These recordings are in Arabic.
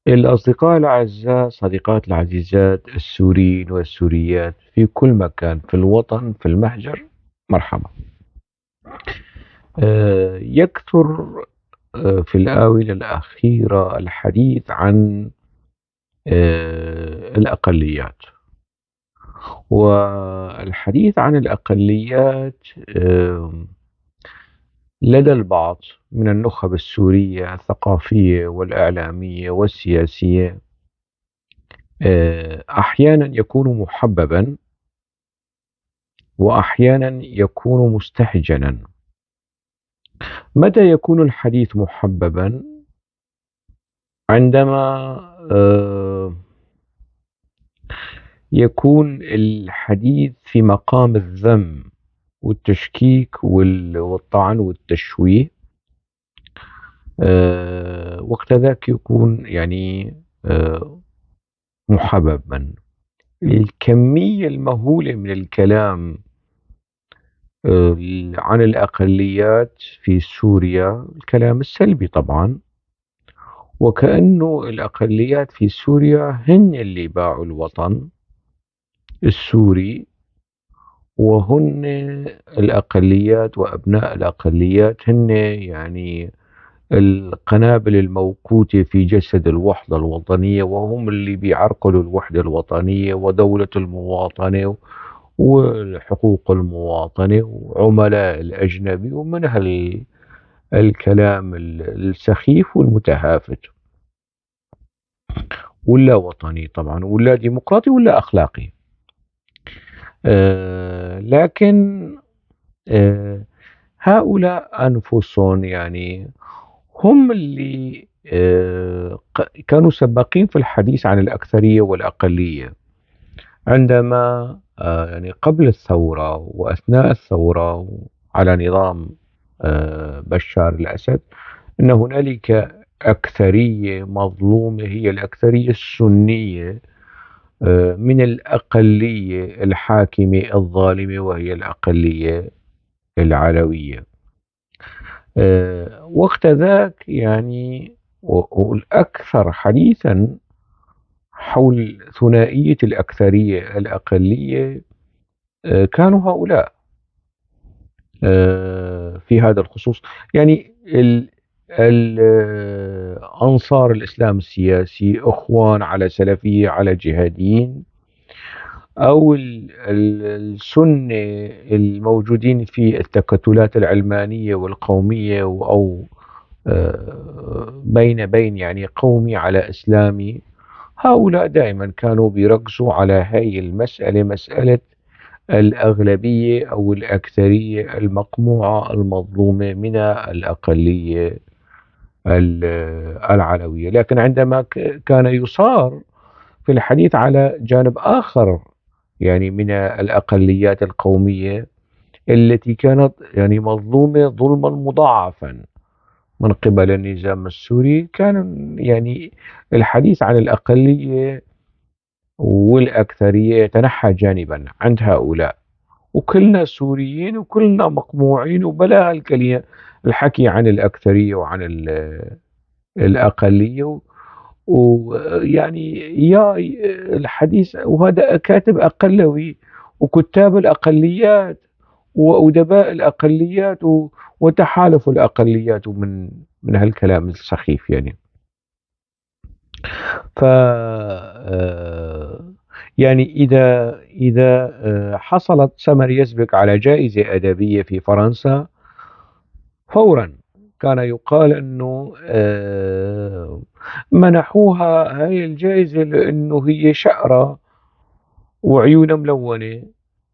الأصدقاء الأعزاء، صديقات العزيزات السوريين والسوريات في كل مكان في الوطن في المهجر، مرحبا. يكثر في الآونة الأخيرة الحديث عن الأقليات، والحديث عن الأقليات آه، لدى البعض من النخب السورية الثقافية والإعلامية والسياسية أحيانا يكون محببا، وأحيانا يكون مستهجنا. متى يكون الحديث محببا؟ عندما آه، يكون الحديث في مقام الذم والتشكيك والطعن والتشويه. وقت ذاك يكون يعني محببا. الكمية المهولة من الكلام آه، عن الأقليات في سوريا، الكلام السلبي طبعا، وكأنه الأقليات في سوريا هن اللي باعوا الوطن السوري، وهن الأقليات وأبناء الأقليات هن يعني القنابل الموقوتة في جسد الوحدة الوطنية، وهم اللي بيعرقلوا الوحدة الوطنية ودولة المواطنة وحقوق المواطنة وعملاء الأجنبي، ومن الكلام السخيف والمتهافت، ولا وطني طبعا، ولا ديمقراطي، ولا أخلاقي. لكن آه هؤلاء أنفسهم يعني هم اللي كانوا سباقين في الحديث عن الأكثرية والأقلية. عندما يعني قبل الثورة وأثناء الثورة على نظام بشار الأسد، أن هنالك أكثرية مظلومة، هي الأكثرية السنية من الأقلية الحاكمة الظالمة، وهي الأقلية العلوية. وقت ذاك يعني والأكثر حديثا حول ثنائية الأكثرية الأقلية كانوا هؤلاء في هذا الخصوص. يعني أنصار الإسلام السياسي، إخوان على سلفية على جهاديين، أو السنة الموجودين في التكتلات العلمانية والقومية، أو بين يعني قومي على إسلامي. هؤلاء دائما كانوا بيركزوا على هاي المسألة، مسألة الأغلبية أو الأكثرية المقموعة المظلومة من الأقلية العلوية. لكن عندما كان يصار في الحديث على جانب آخر، يعني من الأقليات القومية التي كانت يعني مظلومة ظلما مضاعفا من قبل النظام السوري، كان يعني الحديث عن الأقلية والأكثرية يتنحى جانبا عند هؤلاء، وكلنا سوريين وكلنا مقموعين، وبلا الحكي عن الأكثرية وعن الأقلية. ويعني يا الحديث، وهذا كاتب أقلوي، وكتاب الأقليات وأدباء الأقليات وتحالف الأقليات، من هالكلام السخيف يعني. ف يعني إذا حصلت سمر يزبك على جائزة أدبية في فرنسا، فورا كان يقال أنه منحوها هاي الجائزة لأنه هي شقرة وعيونها ملونة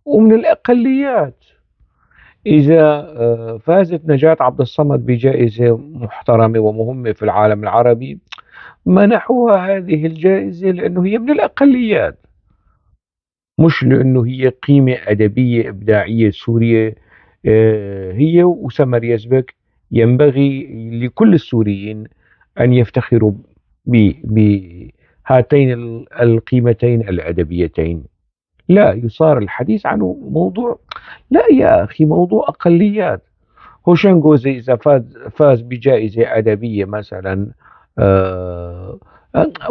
ومن الأقليات. إذا فازت نجاة عبد الصمد بجائزة محترمة ومهمة في العالم العربي، منحوها هذه الجائزة لأنه هي من الأقليات، مش لأنه هي قيمة أدبية إبداعية سورية. هي وسمر يزبك ينبغي لكل السوريين أن يفتخروا بهاتين القيمتين الأدبيتين. لا يصار الحديث عنه موضوع، لا يا أخي، موضوع أقليات. هوشنغوزي إذا فاز بجائزة أدبية مثلا، آه،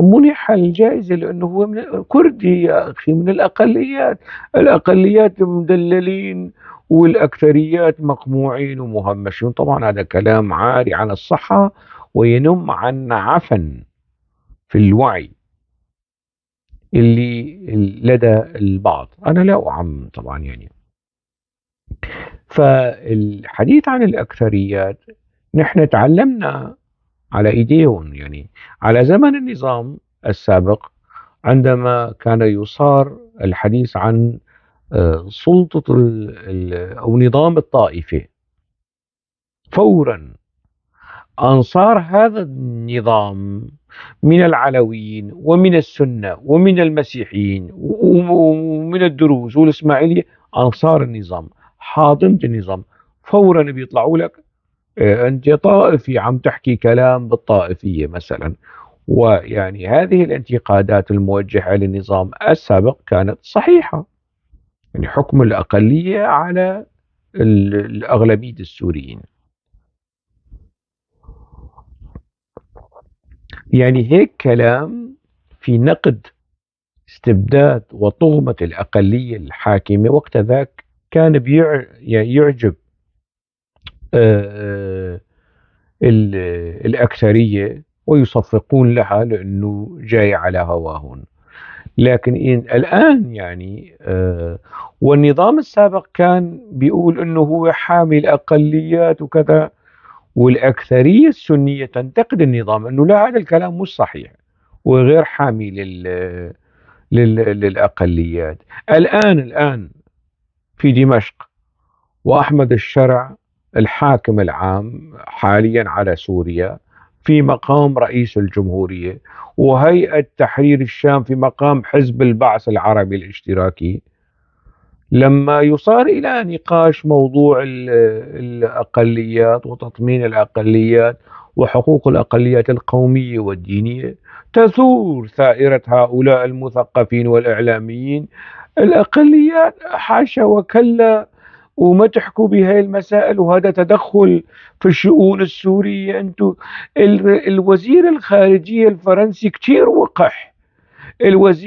منح الجائزة لأنه هو كردي يا أخي، من الأقليات. الأقليات مدللين والأكثريات مقموعين ومهمشون. طبعا هذا كلام عاري عن الصحة وينم عن عفن في الوعي اللي لدى البعض. أنا لا أعمم طبعا يعني. فالحديث عن الأكثريات نحن تعلمنا على إيديهم، يعني على زمن النظام السابق عندما كان يصار الحديث عن سلطة أو نظام الطائفة، فورا أنصار هذا النظام من العلويين ومن السنة ومن المسيحيين ومن الدروز والإسماعيلية، أنصار النظام، حاضنة النظام، فورا بيطلعوا لك أنت طائفي عم تحكي كلام بالطائفية مثلا. ويعني هذه الانتقادات الموجهة للنظام السابق كانت صحيحة، يعني حكم الأقلية على الأغلبية السوريين. يعني هيك كلام في نقد استبداد وطغمة الأقلية الحاكمة وقت ذاك كان يعني يعجب آه، الأكثرية ويصفقون لها لأنه جاي على هواهن. لكن الآن يعني والنظام السابق كان بيقول أنه هو حامي الأقليات وكذا، والأكثرية السنية تنتقد النظام أنه لا، هذا الكلام مش صحيح وغير حامي للأقليات. الآن في دمشق وأحمد الشرع الحاكم العام حاليا على سوريا في مقام رئيس الجمهورية، وهيئة تحرير الشام في مقام حزب البعث العربي الاشتراكي، لما يصار إلى نقاش موضوع الأقليات وتطمين الأقليات وحقوق الأقليات القومية والدينية، تثور ثائرة هؤلاء المثقفين والإعلاميين. الأقليات حاشا وكلا، وما تحكوا بهاي المسائل، وهذا تدخل في الشؤون السورية. انتو الوزير الخارجية الفرنسي كتير وقح،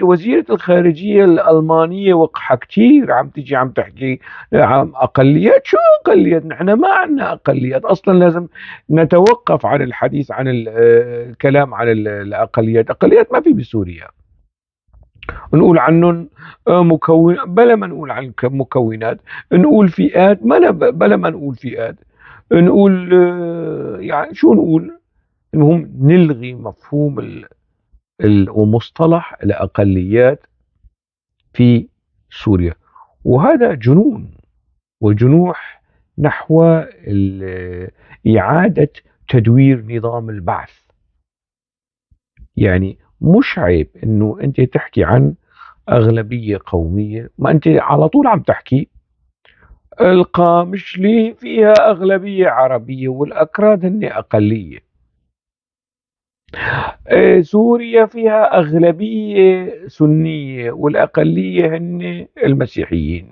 وزيرة الخارجية الألمانية وقحة كتير، عم تجي عم تحكي عن أقليات. شو أقليات؟ نحن ما عندنا أقليات أصلا. لازم نتوقف عن الحديث عن الكلام عن الأقليات. أقليات ما في بسوريا. نقول عنهم مكون، بلا ما نقول عن مكونات، نقول فئات، بلا ما نقول فئات، نقول يعني شو نقول. المهم نلغي مفهوم ومصطلح الأقليات في سوريا، وهذا جنون وجنوح نحو إعادة تدوير نظام البعث. يعني مش عيب انه انت تحكي عن أغلبية قومية، ما أنت على طول عم تحكي القامشلي فيها أغلبية عربية والأكراد هن أقلية، سوريا فيها أغلبية سنية والأقلية هن المسيحيين.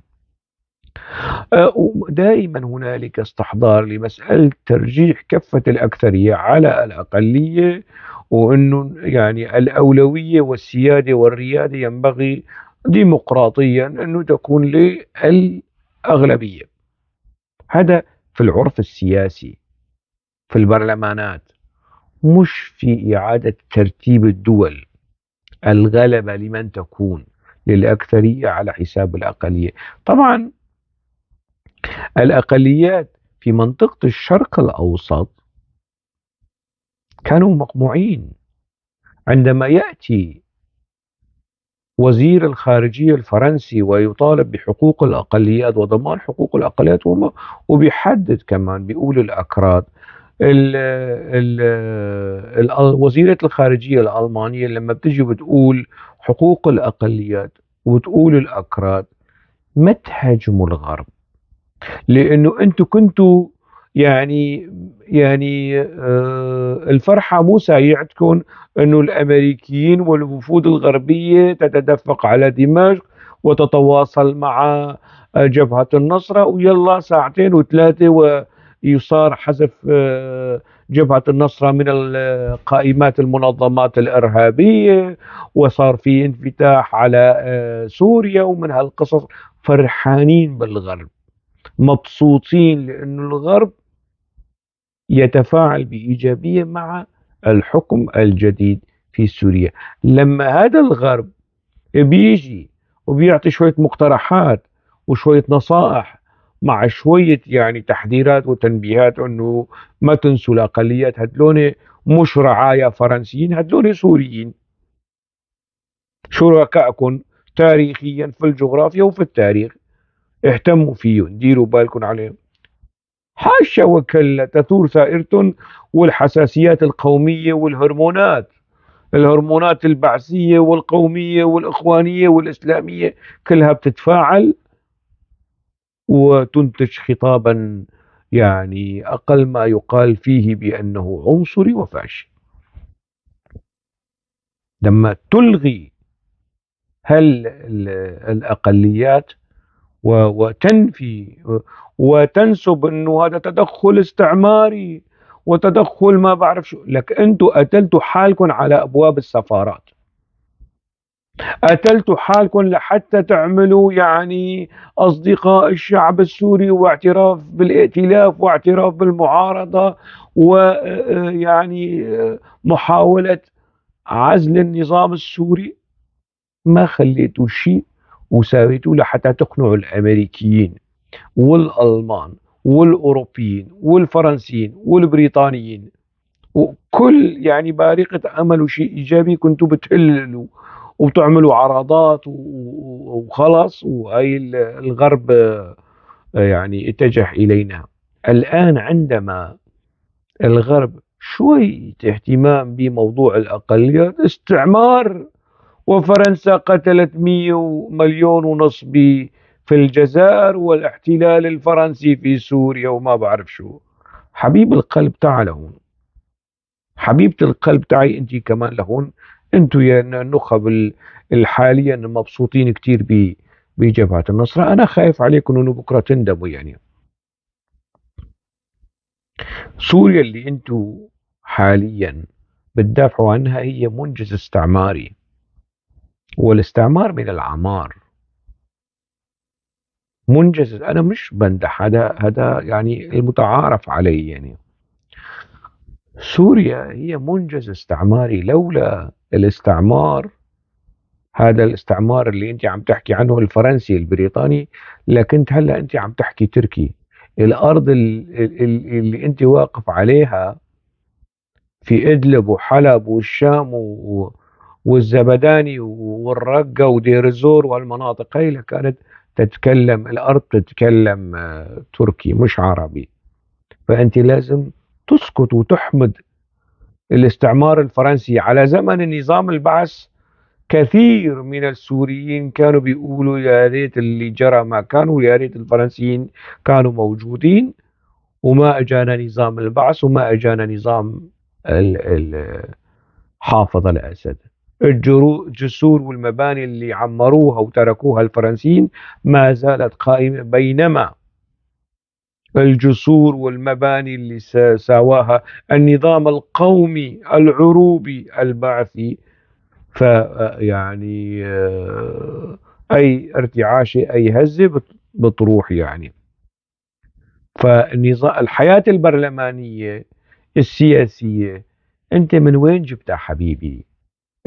دائما هنالك استحضار لمسألة ترجيح كفة الأكثرية على الأقلية، وأنه يعني الأولوية والسيادة والريادة ينبغي ديمقراطيا أنه تكون للأغلبية. هذا في العرف السياسي في البرلمانات، مش في إعادة ترتيب الدول. الغلبة لمن تكون؟ للأكثرية على حساب الأقلية. طبعا الأقليات في منطقة الشرق الأوسط كانوا مقموعين. عندما يأتي وزير الخارجية الفرنسي ويطالب بحقوق الأقليات وضمان حقوق الأقليات، وبيحدد كمان بيقول الأكراد. وزيرة الخارجية الألمانية لما بتجي بتقول حقوق الأقليات وتقول الأكراد، ما تهاجموا الغرب، لأنه أنتم كنتوا يعني الفرحة مو سايعتكم أنه الأمريكيين والوفود الغربية تتدفق على دمشق وتتواصل مع جبهة النصرة، ويلا ساعتين وثلاثة ويصار حذف جبهة النصرة من القائمات المنظمات الإرهابية، وصار في انفتاح على سوريا ومن هالقصص. فرحانين بالغرب، مبسوطين لأن الغرب يتفاعل بإيجابية مع الحكم الجديد في سوريا. لما هذا الغرب بيجي وبيعطي شوية مقترحات وشوية نصائح مع شوية يعني تحذيرات وتنبيهات انه ما تنسوا الاقليات، هدلون مش رعايا فرنسيين، هدلون سوريين شركائكم تاريخيا في الجغرافيا وفي التاريخ، اهتموا فيهم، ديروا بالكم عليهم. حاشا وكلا تثور ثائرة، والحساسيات القومية والهرمونات، الهرمونات البعثية والقومية والإخوانية والإسلامية كلها بتتفاعل وتنتج خطابا يعني أقل ما يقال فيه بأنه عنصري وفاشي. لما تلغي الأقليات وتنفي وتنسب أنه هذا تدخل استعماري وتدخل ما بعرف شو، لك أنتوا قتلتوا حالكم على أبواب السفارات، قتلتوا حالكم لحتى تعملوا يعني أصدقاء الشعب السوري واعتراف بالائتلاف واعتراف بالمعارضة، ويعني محاولة عزل النظام السوري. ما خليتوا شيء وساويتوا لحتى تقنعوا الأمريكيين والألمان والأوروبيين والفرنسيين والبريطانيين وكل يعني بارقة أمل وشيء إيجابي، كنتوا بتهللوا وتعملوا عرضات وخلاص، وهي الغرب يعني اتجه إلينا. الآن عندما الغرب شوي اهتمام بموضوع الأقليات، استعمار، وفرنسا قتلت 100 مليون ونص في الجزائر، والاحتلال الفرنسي في سوريا وما بعرف شو. حبيب القلب تعال هون، حبيبة القلب تعي انت كمان لهون. انتوا يا النخب الحاليا مبسوطين كتير بجبهة النصرة، انا خايف عليكم انه بكرة تندموا. يعني سوريا اللي انتوا حاليا بتدافعوا عنها هي منجز استعماري، والاستعمار من العمار. منجز، انا مش بمدح، هذا يعني المتعارف عليه. يعني سوريا هي منجز استعماري، لولا الاستعمار، هذا الاستعمار اللي انت عم تحكي عنه الفرنسي البريطاني، لكنت هلا انت عم تحكي تركي. الارض اللي انت واقف عليها في ادلب وحلب والشام والزبداني والرقة ودير الزور والمناطق هاي كانت تتكلم، الارض تتكلم تركي مش عربي. فانت لازم تسكت وتحمد الاستعمار الفرنسي. على زمن النظام البعث كثير من السوريين كانوا بيقولوا يا ريت اللي جرى ما كان، ويا ريت الفرنسيين كانوا موجودين وما اجانا نظام البعث وما اجانا نظام حافظ الاسد. الجسور والمباني اللي عمروها وتركوها الفرنسيين ما زالت قائمة، بينما الجسور والمباني اللي ساواها النظام القومي العروبي البعثي، فيعني أي ارتعاش أي هزة بتروح. يعني فالنظام الحياة البرلمانية السياسية أنت من وين جبتها حبيبي؟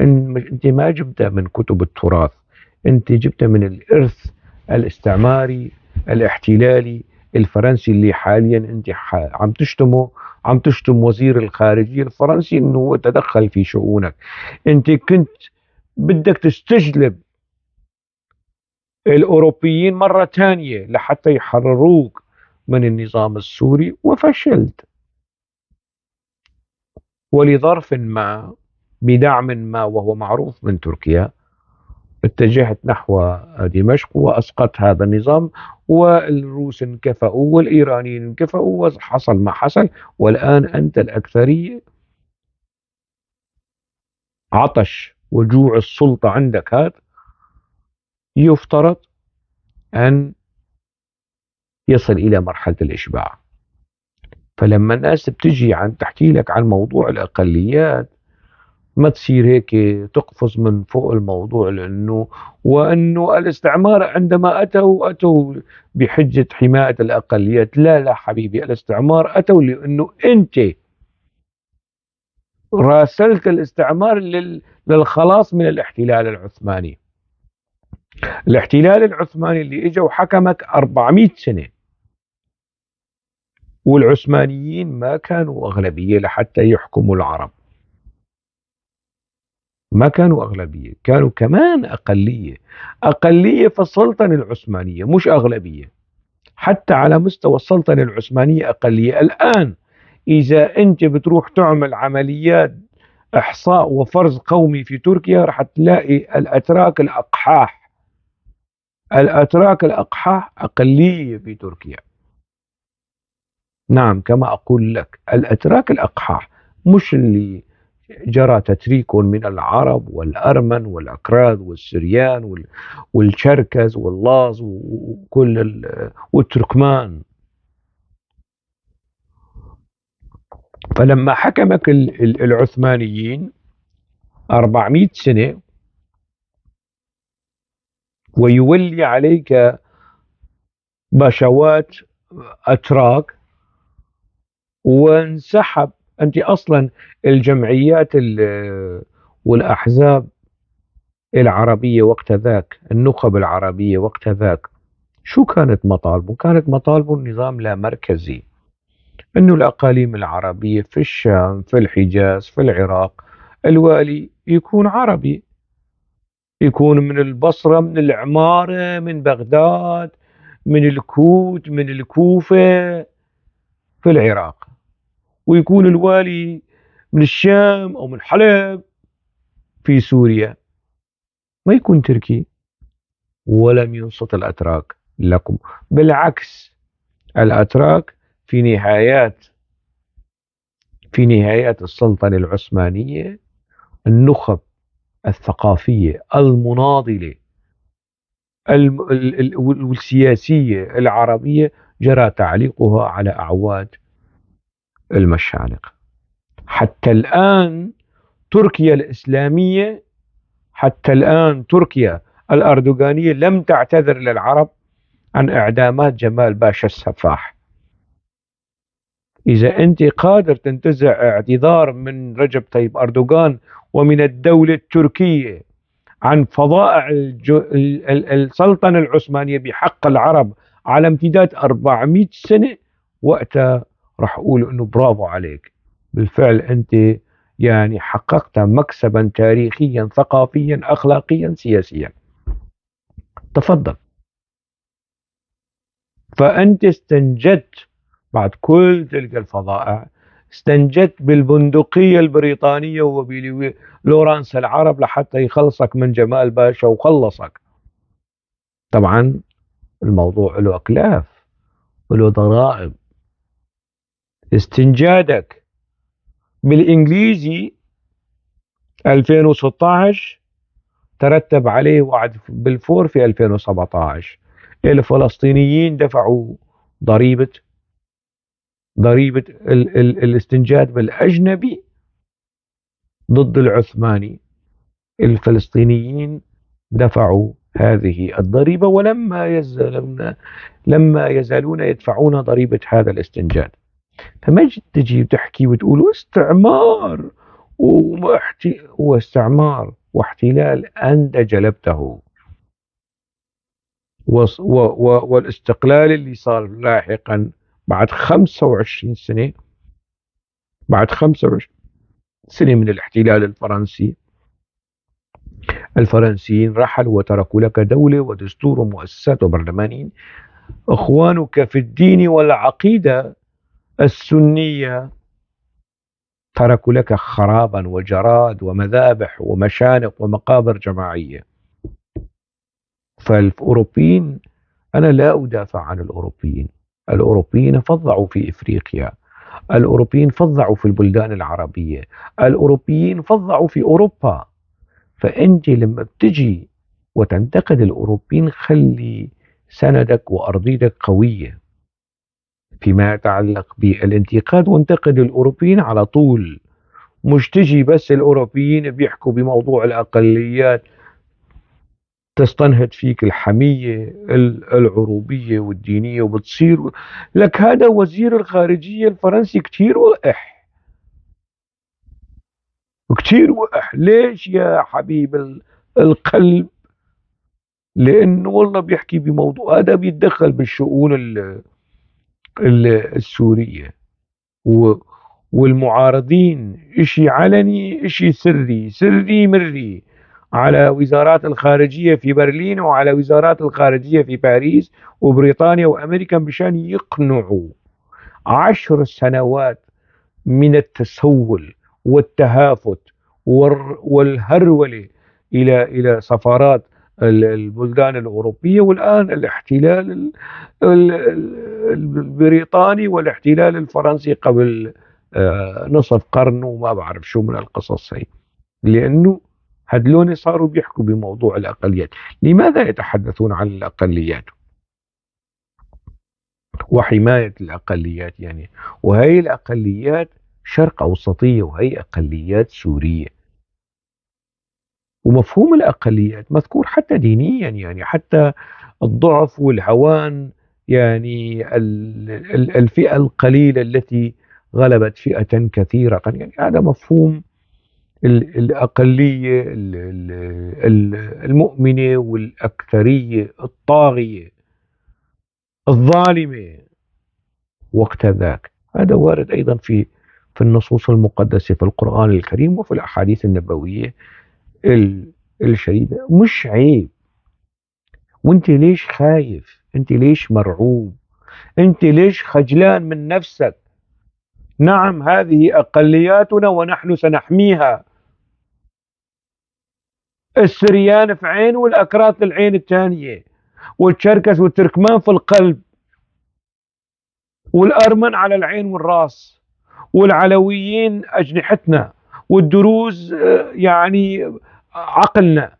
أنت ما جبتها من كتب التراث، أنت جبتها من الإرث الاستعماري الاحتلالي الفرنسي اللي حاليا أنت عم تشتمه، عم تشتم وزير الخارجية الفرنسي أنه هو تدخل في شؤونك. أنت كنت بدك تستجلب الأوروبيين مرة ثانية لحتى يحرروك من النظام السوري وفشلت. ولظرف ما، بدعم ما وهو معروف من تركيا، اتجهت نحو دمشق وأسقط هذا النظام، والروس انكفأوا والإيرانيين انكفأوا وحصل ما حصل. والآن أنت الأكثرية، عطش وجوع السلطة عندك هذا يفترض أن يصل إلى مرحلة الإشباع. فلما الناس بتجي عن تحكي لك عن موضوع الأقليات ما تصير هيك تقفز من فوق الموضوع، وأنه الاستعمار عندما أتوا بحجة حماية الأقليات. لا لا حبيبي، الاستعمار أتوا لأنه أنت راسلت الاستعمار للخلاص من الاحتلال العثماني. الاحتلال العثماني اللي اجى وحكمك 400 سنة، والعثمانيين ما كانوا أغلبية لحتى يحكموا العرب، ما كانوا أغلبية، كانوا كمان أقلية، أقلية في السلطنة العثمانية مش أغلبية. حتى على مستوى السلطنة العثمانية أقلية. الآن إذا أنت بتروح تعمل عمليات إحصاء وفرز قومي في تركيا راح تلاقي الأتراك الأقحاح. الأتراك الأقحاح أقلية في تركيا. نعم، كما أقول لك الأتراك الأقحاح، مش اللي جرى تتريك من العرب والأرمن والأكراد والسريان والشركز واللاز والتركمان. فلما حكمك العثمانيين 400 سنة ويولي عليك باشوات أتراك وانسحب، أنت أصلا الجمعيات والأحزاب العربية وقت ذاك، النخب العربية وقت ذاك، شو كانت مطالبه؟ كانت مطالبه النظام لا مركزي، أنه الأقاليم العربية في الشام، في الحجاز، في العراق، الوالي يكون عربي، يكون من البصرة، من العمارة، من بغداد، من الكوت، من الكوفة في العراق، ويكون الوالي من الشام أو من حلب في سوريا، ما يكون تركي. ولم ينصت الأتراك لكم، بالعكس، الأتراك في نهايات السلطنة العثمانية النخب الثقافية المناضلة والسياسية العربية جرى تعليقها على أعواد المشانقة. حتى الآن تركيا الإسلامية، حتى الآن تركيا الأردوغانية لم تعتذر للعرب عن إعدامات جمال باشا السفاح. إذا أنت قادر تنتزع اعتذار من رجب طيب أردوغان ومن الدولة التركية عن فظائع السلطنة العثمانية بحق العرب على امتداد 400 سنة، وقتها راح أقول أنه برافو عليك، بالفعل أنت يعني حققت مكسبا تاريخيا ثقافيا أخلاقيا سياسيا. تفضل. فأنت استنجدت بعد كل تلك الفظائع، استنجدت بالبندقية البريطانية وبلورانس العرب لحتى يخلصك من جمال باشا، وخلصك. طبعا الموضوع له أكلاف وله ضرائب. استنجادك بالإنجليزي 2016 ترتب عليه وعد بالفور في 2017. الفلسطينيين دفعوا ضريبة الاستنجاد بالأجنبي ضد العثماني. الفلسطينيين دفعوا هذه الضريبة، لما يزالون يدفعون ضريبة هذا الاستنجاد. فما تجي وتحكي وتقول استعمار هو استعمار واحتلال أنت جلبته، والاستقلال اللي صار لاحقا بعد 25 سنة، بعد 25 سنة من الاحتلال الفرنسي، الفرنسيين رحلوا وتركوا لك دولة ودستور ومؤسسات وبرلمانيين. إخوانك في الدين والعقيدة السنية تركوا لك خرابا وجراد ومذابح ومشانق ومقابر جماعية. فالأوروبيين، أنا لا أدافع عن الأوروبيين، الأوروبيين فظعوا في إفريقيا، الأوروبيين فظعوا في البلدان العربية، الأوروبيين فظعوا في أوروبا. فأنت لما بتجي وتنتقد الأوروبيين خلي سندك وأرضيتك قوية. فيما يتعلق بالانتقاد، وانتقد الأوروبيين على طول. مش تجي بس الأوروبيين بيحكوا بموضوع الأقليات تستنهض فيك الحمية العروبية والدينية، وبتصير لك هذا وزير الخارجية الفرنسي كتير وقح، كتير وقح. ليش يا حبيب القلب؟ لأنه والله بيحكي بموضوع هذا بيتدخل بالشؤون السورية، و والمعارضين اشي علني اشي سري، سري مري، على وزارات الخارجية في برلين وعلى وزارات الخارجية في باريس وبريطانيا وأمريكا، مشان يقنعوا 10 سنوات من التسول والتهافت والهرولة إلى سفارات البلدان الأوروبية، والآن الاحتلال البريطاني والاحتلال الفرنسي قبل نصف قرن وما بعرف شو من القصص هي. لأنه هدلون صاروا بيحكوا بموضوع الأقليات. لماذا يتحدثون عن الأقليات وحماية الأقليات؟ يعني وهي الأقليات شرق أوسطية، وهي أقليات سورية. ومفهوم الأقليات مذكور حتى دينيا، يعني حتى الضعف والهوان، يعني الفئة القليلة التي غلبت فئة كثيرة، يعني هذا مفهوم الأقلية المؤمنة والأكثرية الطاغية الظالمة وقت ذاك. هذا وارد أيضا في النصوص المقدسة في القرآن الكريم وفي الأحاديث النبوية الشريفة. مش عيب. وانت ليش خايف؟ انت ليش مرعوب؟ انت ليش خجلان من نفسك؟ نعم، هذه أقلياتنا ونحن سنحميها. السريان في عين والأكراد في العين الثانية، والتشركس والتركمان في القلب، والأرمن على العين والراس، والعلويين أجنحتنا، والدروز يعني عقلنا.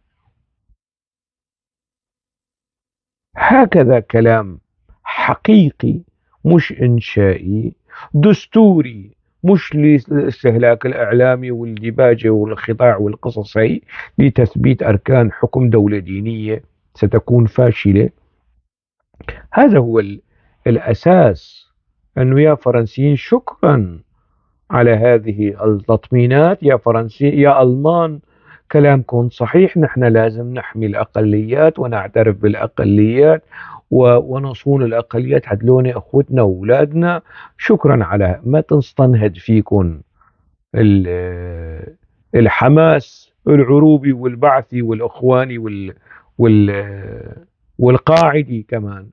هكذا كلام حقيقي، مش إنشائي، دستوري، مش للاستهلاك الإعلامي والديباجة والخضاع والقصص هي لتثبيت أركان حكم دولة دينية ستكون فاشلة. هذا هو الأساس. أنه يا فرنسيين شكرا على هذه التطمينات، يا فرنسي يا ألمان كلامكم صحيح، نحن لازم نحمي الأقليات ونعترف بالأقليات ونصون الأقليات، هدلون أخوتنا وأولادنا. شكرا على ما تنستنهد فيكم الحماس العروبي والبعثي والإخواني والقاعدي كمان،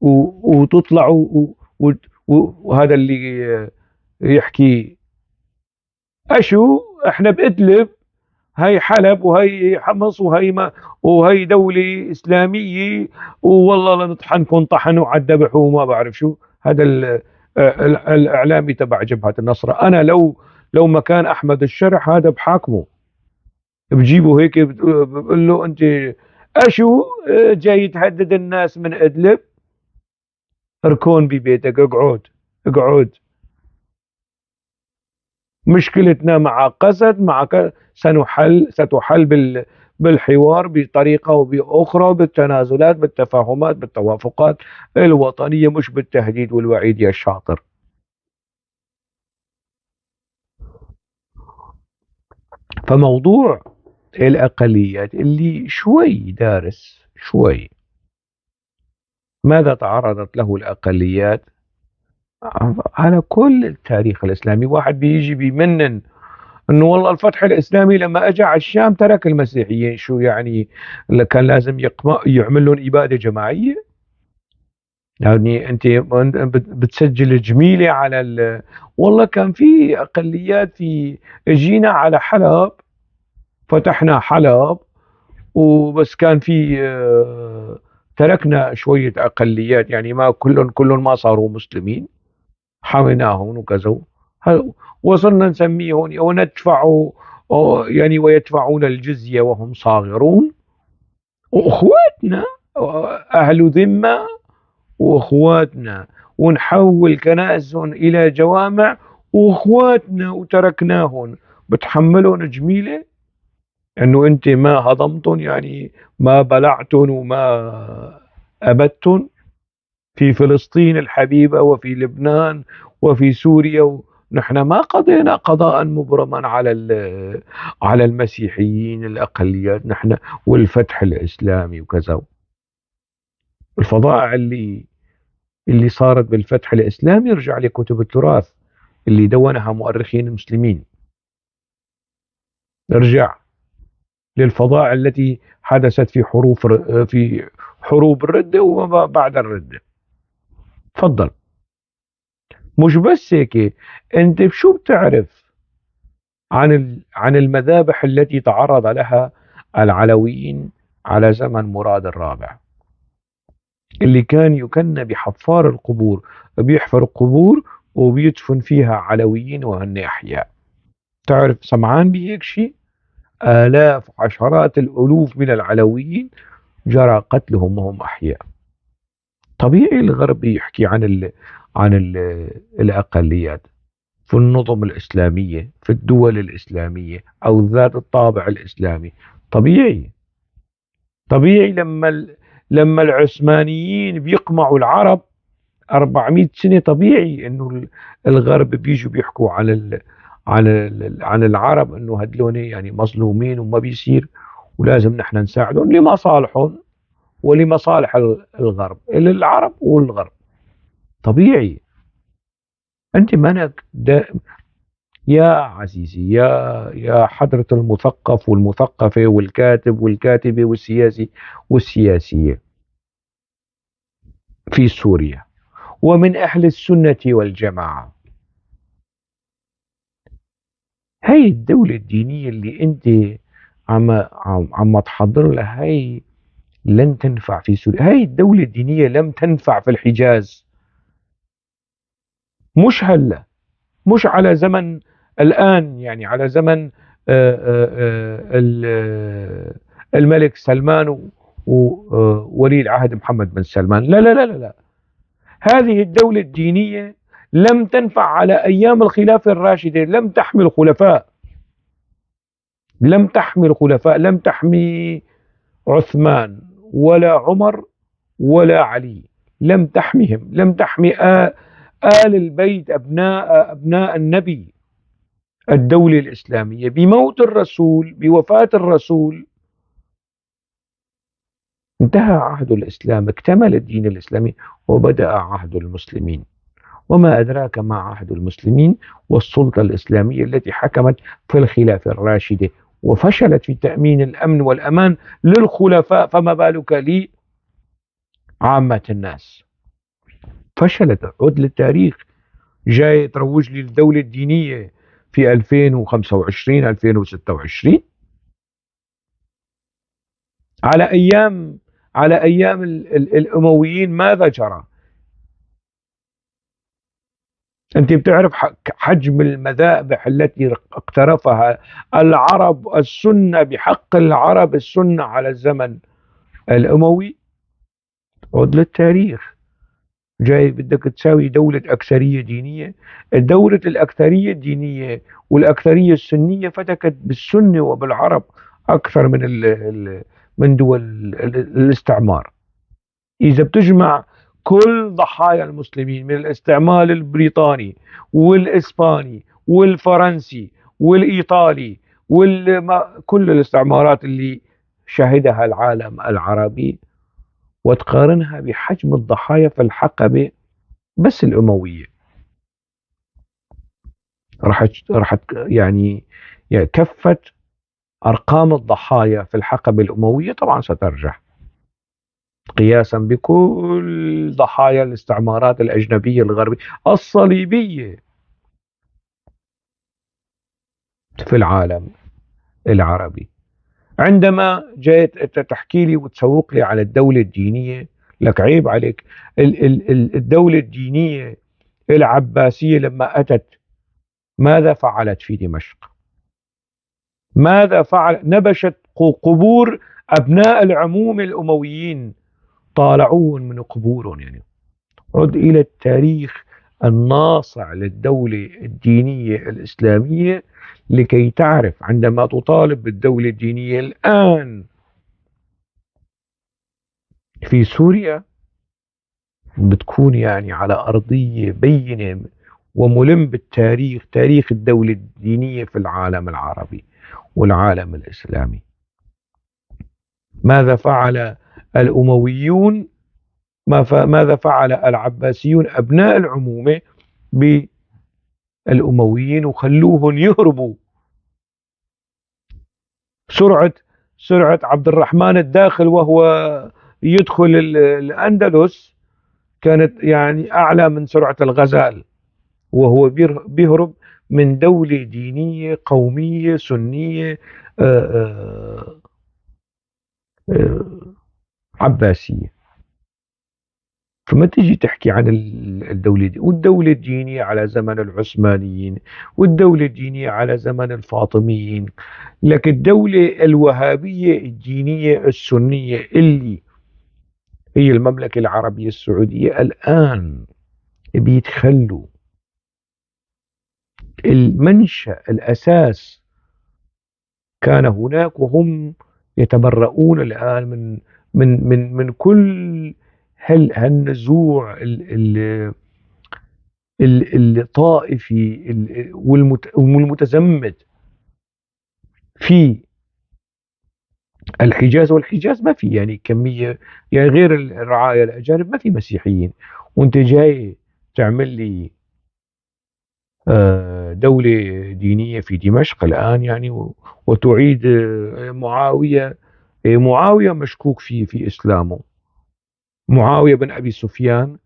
وتطلعوا وهذا اللي يحكي أشو احنا بإدلب، هاي حلب وهي حمص وهي ما وهي دولة إسلامية، والله لنطحنكم طحن وعالذبح وما بعرف شو. هذا الإعلامي تبع جبهة النصرة. أنا لو مكان أحمد الشرح هذا بحاكمه، بجيبه هيك بقول له أنت أشو جاي تهدد الناس من إدلب؟ اركون ببيتك، اقعد اقعد. مشكلتنا مع قسد ستحل بالحوار بطريقة وبأخرى، بالتنازلات، بالتفاهمات، بالتوافقات الوطنية، مش بالتهديد والوعيد يا شاطر. فموضوع الأقليات اللي شوي دارس شوي ماذا تعرضت له الأقليات على كل التاريخ الإسلامي. واحد بيجي بيمنن انه والله الفتح الاسلامي لما اجى على الشام ترك المسيحيين، شو يعني؟ كان لازم يعمل لهم اباده جماعيه؟ يعني انت بتسجل جميله على والله كان في اقليات جينا على حلب، فتحنا حلب وبس كان في تركنا شويه اقليات، يعني ما كلهم ما صاروا مسلمين، حميناهم وكذا. وصلنا نسميهم وندفع يعني ويدفعون الجزية وهم صاغرون، وأخواتنا أهل ذمة وأخواتنا ونحول كنائسهم إلى جوامع، وإخواتنا وتركناهم بتحملهم جميلة أنه أنت ما هضمتم، يعني ما بلعتم وما أبدتم في فلسطين الحبيبة وفي لبنان وفي سوريا. نحن ما قضينا قضاء مبرما على المسيحيين الأقليات نحن، والفتح الإسلامي وكذا. الفظائع اللي صارت بالفتح الإسلامي يرجع لكتب التراث اللي دونها مؤرخين المسلمين، يرجع للفظائع التي حدثت في حروب الردة وما بعد الردة. تفضل. مش بس هيك، انت شو بتعرف عن المذابح التي تعرض لها العلويين على زمن مراد الرابع، اللي كان يكن بحفار القبور، بيحفر القبور وبيدفن فيها علويين وهن أحياء. تعرف سمعان بهيك شيء؟ آلاف، عشرات الألوف من العلويين جرى قتلهم وهم أحياء. طبيعي الغرب يحكي عن الأقليات في النظم الإسلامية، في الدول الإسلامية أو ذات الطابع الإسلامي. طبيعي. طبيعي لما العثمانيين بيقمعوا العرب 400 سنة، طبيعي انه الغرب بيجوا بيحكوا عن العرب انه هدلون يعني مظلومين وما بيصير، ولازم نحن نساعدهم لمصالحهم ولمصالح الغرب، العرب والغرب. طبيعي. انت منك يا عزيزي، يا حضرة المثقف والمثقفة والكاتب والكاتبة والسياسي والسياسية في سوريا ومن أهل السنة والجماعة، هاي الدولة الدينية اللي أنت عم تحضر لها، هاي لن تنفع في سوريا. هاي الدولة الدينية لم تنفع في الحجاز، مش هلا، مش على زمن الآن، يعني على زمن الملك سلمان وولي العهد محمد بن سلمان. لا لا لا لا لا. هذه الدولة الدينية لم تنفع على أيام الخلافة الراشدة، لم تحمل خلفاء، لم تحمل خلفاء، لم تحمي عثمان ولا عمر ولا علي، لم تحميهم، لم تحمي آل البيت، أبناء النبي. الدولة الإسلامية بموت الرسول، بوفاة الرسول، انتهى عهد الإسلام، اكتمل الدين الإسلامي وبدأ عهد المسلمين. وما أدراك ما عهد المسلمين والسلطة الإسلامية التي حكمت في الخلافة الراشدة وفشلت في تأمين الأمن والأمان للخلفاء، فما بالك لعامة الناس. فشلت. عد للتاريخ، جاي تروج لي الدولة الدينية في 2025 2026 على أيام الأمويين. ماذا جرى؟ أنت بتعرف حجم المذابح التي اقترفها العرب السنة، بحق العرب السنة على الزمن الأموي؟ عد للتاريخ. جاي بدك تساوي دولة أكثرية دينية؟ الدولة الأكثرية الدينية والأكثرية السنية فتكت بالسنة وبالعرب أكثر من دول الاستعمار. إذا بتجمع كل ضحايا المسلمين من الاستعمار البريطاني والإسباني والفرنسي والإيطالي كل الاستعمارات اللي شهدها العالم العربي، وتقارنها بحجم الضحايا في الحقبة بس الأموية، يعني كفة أرقام الضحايا في الحقبة الأموية طبعا سترجح قياسا بكل ضحايا الاستعمارات الأجنبية الغربية الصليبية في العالم العربي. عندما جيت تحكي لي وتسوق لي على الدولة الدينية، لك عيب عليك. الدولة الدينية العباسية لما أتت ماذا فعلت في دمشق؟ ماذا فعل؟ نبشت قبور أبناء العموم الأمويين، طالعوهم من قبورهم يعني، عد إلى التاريخ الناصع للدولة الدينية الإسلامية لكي تعرف عندما تطالب بالدولة الدينية الآن في سوريا بتكون يعني على أرضية بينة وملم بالتاريخ، تاريخ الدولة الدينية في العالم العربي والعالم الإسلامي. ماذا فعل الأمويون، ماذا فعل العباسيون أبناء العمومة بالأمويين وخلوهم يهربوا. سرعة عبد الرحمن الداخل وهو يدخل الأندلس كانت يعني أعلى من سرعة الغزال، وهو بيهرب من دولة دينية قومية سنية آه، آه، عباسية. فما تيجي تحكي عن الدولة دي والدولة الدينية على زمن العثمانيين والدولة الدينية على زمن الفاطميين، لكن الدولة الوهابية الدينية السنية اللي هي المملكة العربية السعودية الآن بيتخلوا المنشأ الأساس كان هناك، وهم يتبرؤون الآن من كل هالنزوع الطائفي والمتزمت في الحجاز. والحجاز ما في يعني كمية، يعني غير الرعايا الأجانب ما في مسيحيين، وانت جاي تعمل لي دولة دينية في دمشق الآن يعني وتعيد معاوية. معاوية مشكوك في إسلامه، معاوية بن أبي سفيان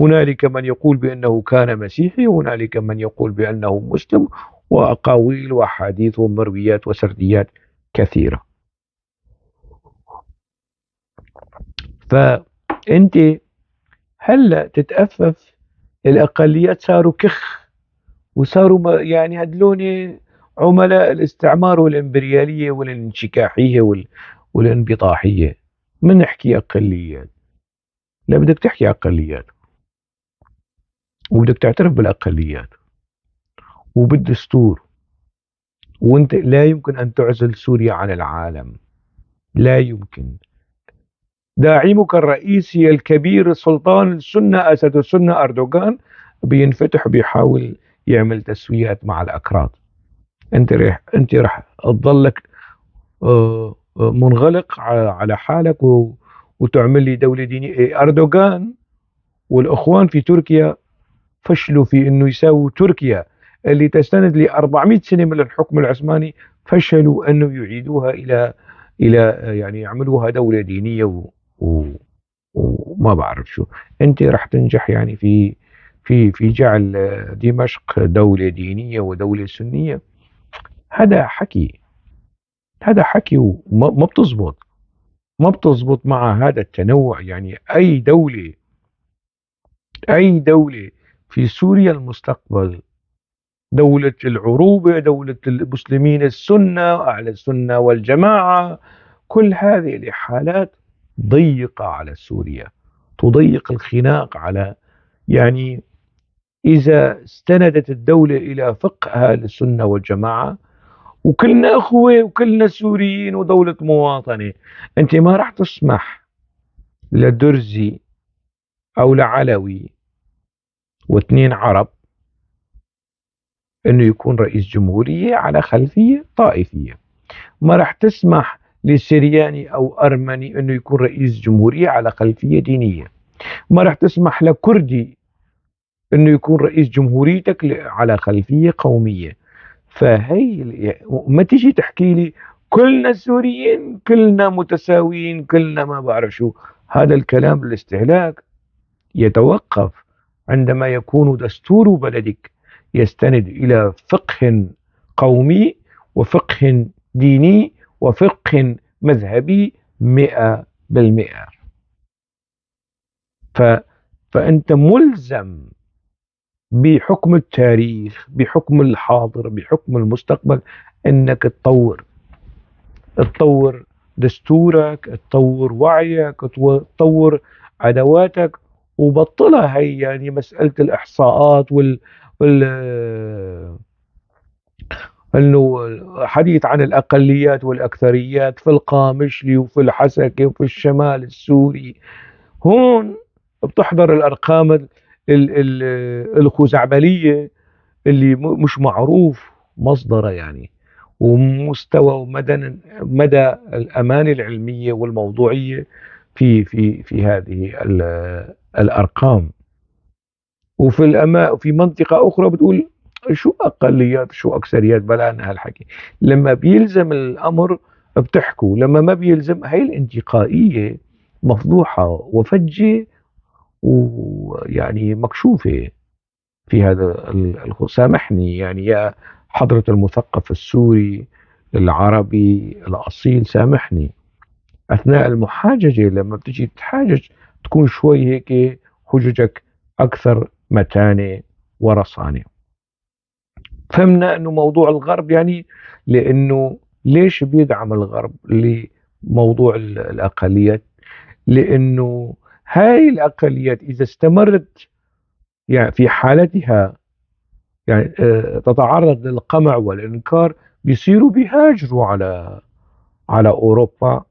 هنالك من يقول بأنه كان مسيحي وهنالك من يقول بأنه مسلم، وأقاويل وأحاديث ومرويات وسرديات كثيرة. فأنت هلا تتأفف الأقليات صاروا كخ، وصاروا يعني هدلون عملاء الاستعمار والإمبريالية والانشكاحية والانبطاحية. من نحكي أقليات؟ لا، بدك تحكي أقليات وبدك تعترف بالأقليات وبالدستور. وانت لا يمكن أن تعزل سوريا عن العالم، لا يمكن. داعمك الرئيسي الكبير سلطان السنة أسد السنة أردوغان بينفتح بيحاول يعمل تسويات مع الأكراد. انت رح تظلك منغلق على حالك وتعمل لي دولة دينية. أردوغان والأخوان في تركيا فشلوا في أنه يساووا تركيا اللي تستند ل 400 سنة من الحكم العثماني، فشلوا أنه يعيدوها إلى يعني يعملوها دولة دينية و وما بعرف شو. أنت راح تنجح يعني في جعل دمشق دولة دينية ودولة سنية؟ هذا حكي، هذا حكي وما بتزبط، ما بتزبط مع هذا التنوع. يعني أي دولة في سوريا المستقبل، دولة العروبة، دولة المسلمين السنة، أهل السنة والجماعة، كل هذه الإحالات ضيقة على سوريا، تضيق الخناق على يعني إذا استندت الدولة إلى فقه أهل السنة والجماعة وكلنا أخوة وكلنا سوريين ودولة مواطنة، أنت ما راح تسمح لدرزي أو لعلوي واثنين عرب أنه يكون رئيس جمهورية على خلفية طائفية. ما راح تسمح لسرياني أو أرمني أنه يكون رئيس جمهورية على خلفية دينية. ما راح تسمح لكردي أنه يكون رئيس جمهوريتك على خلفية قومية. فهي ما تيجي تحكي لي كلنا سوريين كلنا متساويين كلنا ما بعرف شو. هذا الكلام الاستهلاك يتوقف عندما يكون دستور بلدك يستند إلى فقه قومي وفقه ديني وفقه مذهبي 100%. فأنت ملزم بحكم التاريخ، بحكم الحاضر، بحكم المستقبل، أنك تطور دستورك، تطور وعيك، تطور أدواتك، وبطلها هي يعني مسألة الإحصاءات وال انه حديث عن الاقليات والاكثريات في القامشلي وفي الحسكه وفي الشمال السوري. هون بتحضر الارقام الخزعبليه اللي مش معروف مصدرها يعني، ومستوى مدى الامانه العلميه والموضوعيه في هذه الارقام. وفي منطقة أخرى بتقول شو أقليات شو أكثريات، بلا عن هالحكي. لما بيلزم الأمر بتحكوا، لما ما بيلزم هي الانتقائية مفضوحة وفجة ويعني مكشوفة في هذا سامحني يعني يا حضرة المثقف السوري العربي الأصيل، سامحني أثناء المحاججة لما بتجي تحاجج تكون شوي هيك حججك أكثر متانة ورصانة. فهمنا أنه موضوع الغرب يعني، لأنه ليش بيدعم الغرب لموضوع الأقليات؟ لأنه هاي الأقليات إذا استمرت يعني في حالتها يعني تتعرض للقمع والإنكار، بيصيروا بيهاجروا على أوروبا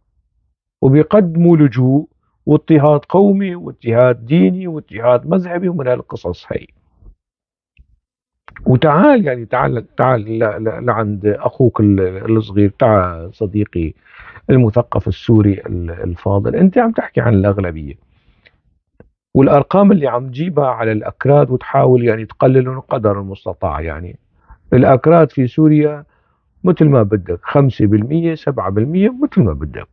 وبيقدموا لجوء واضطهاد قومي واضطهاد ديني واضطهاد مذهبي ومن هالقصص هي. وتعال يعني تعال لعند أخوك الصغير، تعال صديقي المثقف السوري الفاضل، أنت عم تحكي عن الأغلبية والأرقام اللي عم تجيبها على الأكراد وتحاول يعني تقللهم قدر المستطاع. يعني الأكراد في سوريا مثل ما بدك 5% 7% مثل ما بدك.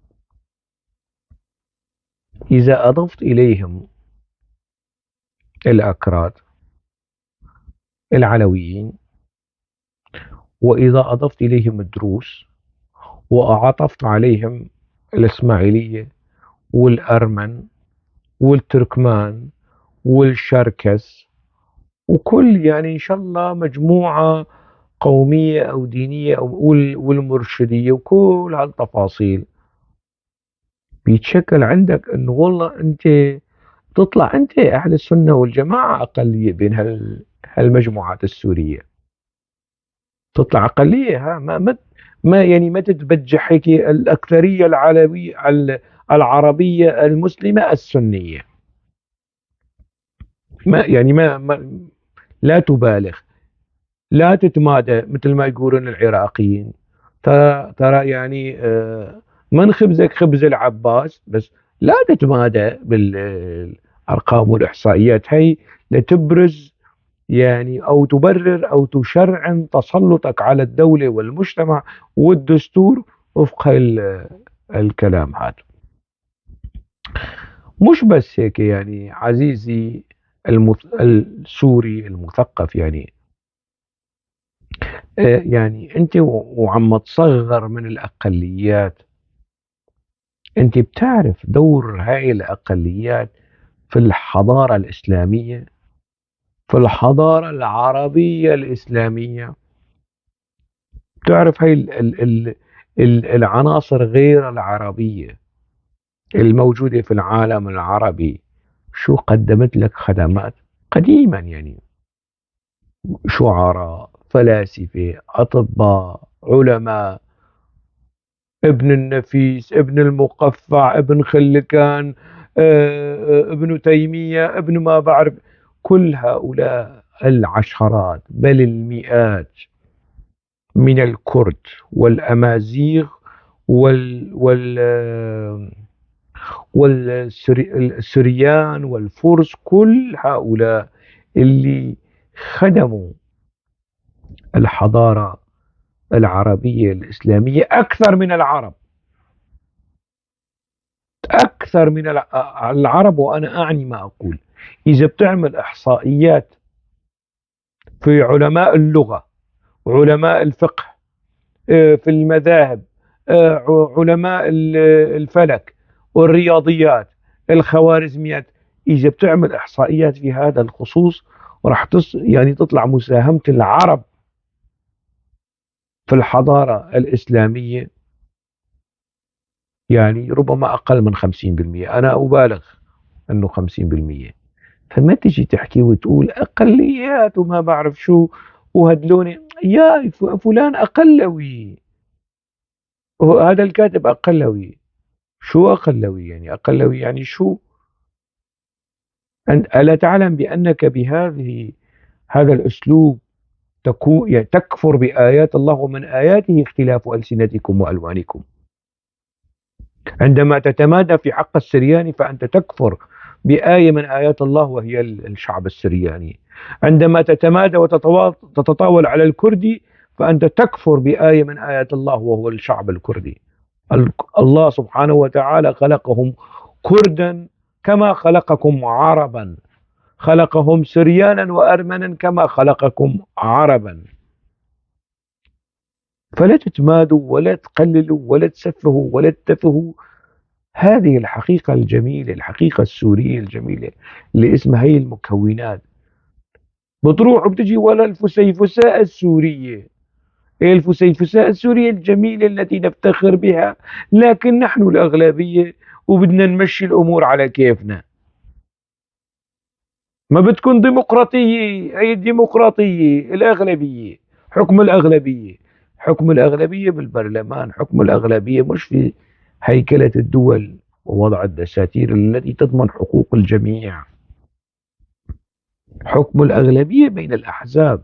إذا أضفت إليهم الأكراد العلويين، وإذا أضفت إليهم الدروز، وأعطفت عليهم الإسماعيلية والأرمن والتركمان والشركس وكل يعني إن شاء الله مجموعة قومية أو دينية أو والمرشدية وكل هالتفاصيل، بيتشكل عندك أنه والله أنت تطلع أنت أهل السنة والجماعة أقلية بين هالمجموعات السورية، تطلع أقلية. ها ما يعني ما تتبجح هيك الأكثرية العربية المسلمة السنية. ما يعني لا تبالغ، لا تتمادى مثل ما يقولون العراقيين. ترى يعني من خبزك خبز العباس، بس لا تتمادى بالأرقام والإحصائيات هي لتبرز يعني أو تبرر أو تشرعن تسلطك على الدولة والمجتمع والدستور وفق الكلام هذا. مش بس هيك يعني عزيزي السوري المثقف، يعني يعني انت وعم تصغر من الاقليات، انت بتعرف دور هاي الاقليات في الحضارة الاسلامية، في الحضارة العربية الاسلامية. بتعرف هاي العناصر غير العربية الموجودة في العالم العربي شو قدمت لك خدمات قديما، يعني شعراء فلاسفة أطباء علماء، ابن النفيس ابن المقفع ابن خلكان ابن تيمية ابن ما بعرف، كل هؤلاء العشرات بل المئات من الكرد والأمازيغ والسريان والفرس، كل هؤلاء اللي خدموا الحضارة العربية الإسلامية أكثر من العرب، أكثر من العرب. وأنا أعني ما أقول. إذا بتعمل إحصائيات في علماء اللغة وعلماء الفقه في المذاهب علماء الفلك والرياضيات الخوارزميات، إذا بتعمل إحصائيات في هذا الخصوص راح يعني تطلع مساهمة العرب في الحضارة الإسلامية يعني ربما أقل من 50%. أنا أبالغ أنه 50%. فما تجي تحكي وتقول أقليات وما بعرف شو وهدلوني يا فلان أقلوي، وهذا الكاتب أقلوي. شو أقلوي يعني؟ أقلوي يعني شو؟ أنت ألا تعلم بأنك هذا الأسلوب يعني تكفر بآيات الله، ومن آياته اختلاف ألسنتكم وألوانكم. عندما تتمادى في حق السرياني فأنت تكفر بآية من آيات الله وهي الشعب السرياني. عندما تتمادى وتتطاول على الكردي فأنت تكفر بآية من آيات الله وهو الشعب الكردي. الله سبحانه وتعالى خلقهم كردا كما خلقكم عربا، خلقهم سريانا وأرمنا كما خلقكم عربا. فلا تتمادوا ولا تقللوا ولا تسفهوا ولا تتفهوا. هذه الحقيقة الجميلة، الحقيقة السورية الجميلة اللي اسمها هي المكونات. بتروح وبتجي ولا الفسيفساء السورية، هي الفسيفساء السورية الجميلة التي نفتخر بها، لكن نحن الأغلبية وبدنا نمشي الأمور على كيفنا. ما بتكون ديمقراطية، هي الديمقراطية الأغلبية، حكم الأغلبية، حكم الأغلبية بالبرلمان، حكم الأغلبية مش في هيكلة الدول ووضع الدساتير التي تضمن حقوق الجميع. حكم الأغلبية بين الأحزاب،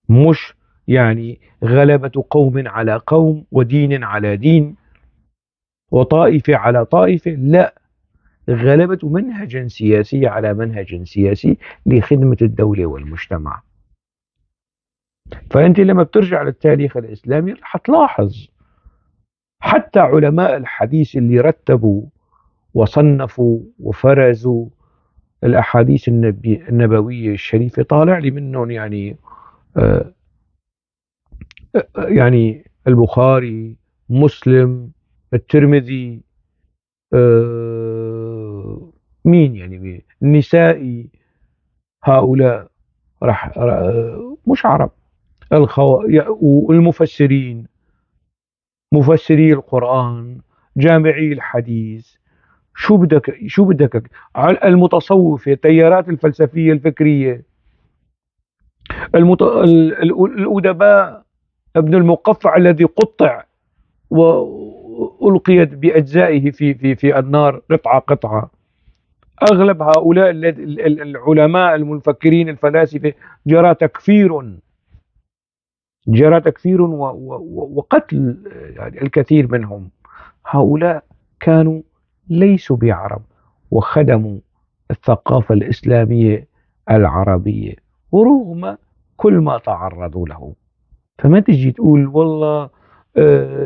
مش يعني غلبة قوم على قوم ودين على دين وطائفة على طائفة، لا، غلبة منهج سياسي على منهج سياسي لخدمة الدولة والمجتمع. فأنت لما بترجع للتاريخ الإسلامي رح تلاحظ حتى علماء الحديث اللي رتبوا وصنفوا وفرزوا الأحاديث النبوية الشريفة طالع لي منهم آه، يعني البخاري، مسلم، الترمذي، مين يعني مين؟ النسائي. هؤلاء مش عرب. والمفسرين، مفسري القرآن، جامعي الحديث، شو بدك المتصوفة، التيارات الفلسفية الفكرية، الأدباء، ابن المقفع الذي قطع وألقيت بأجزائه في النار قطعة قطعة. أغلب هؤلاء العلماء المفكرين الفلاسفة جرى تكفير، جرى تكفير وقتل يعني الكثير منهم. هؤلاء كانوا ليسوا بعرب وخدموا الثقافة الإسلامية العربية ورغم كل ما تعرضوا له. فما تجي تقول والله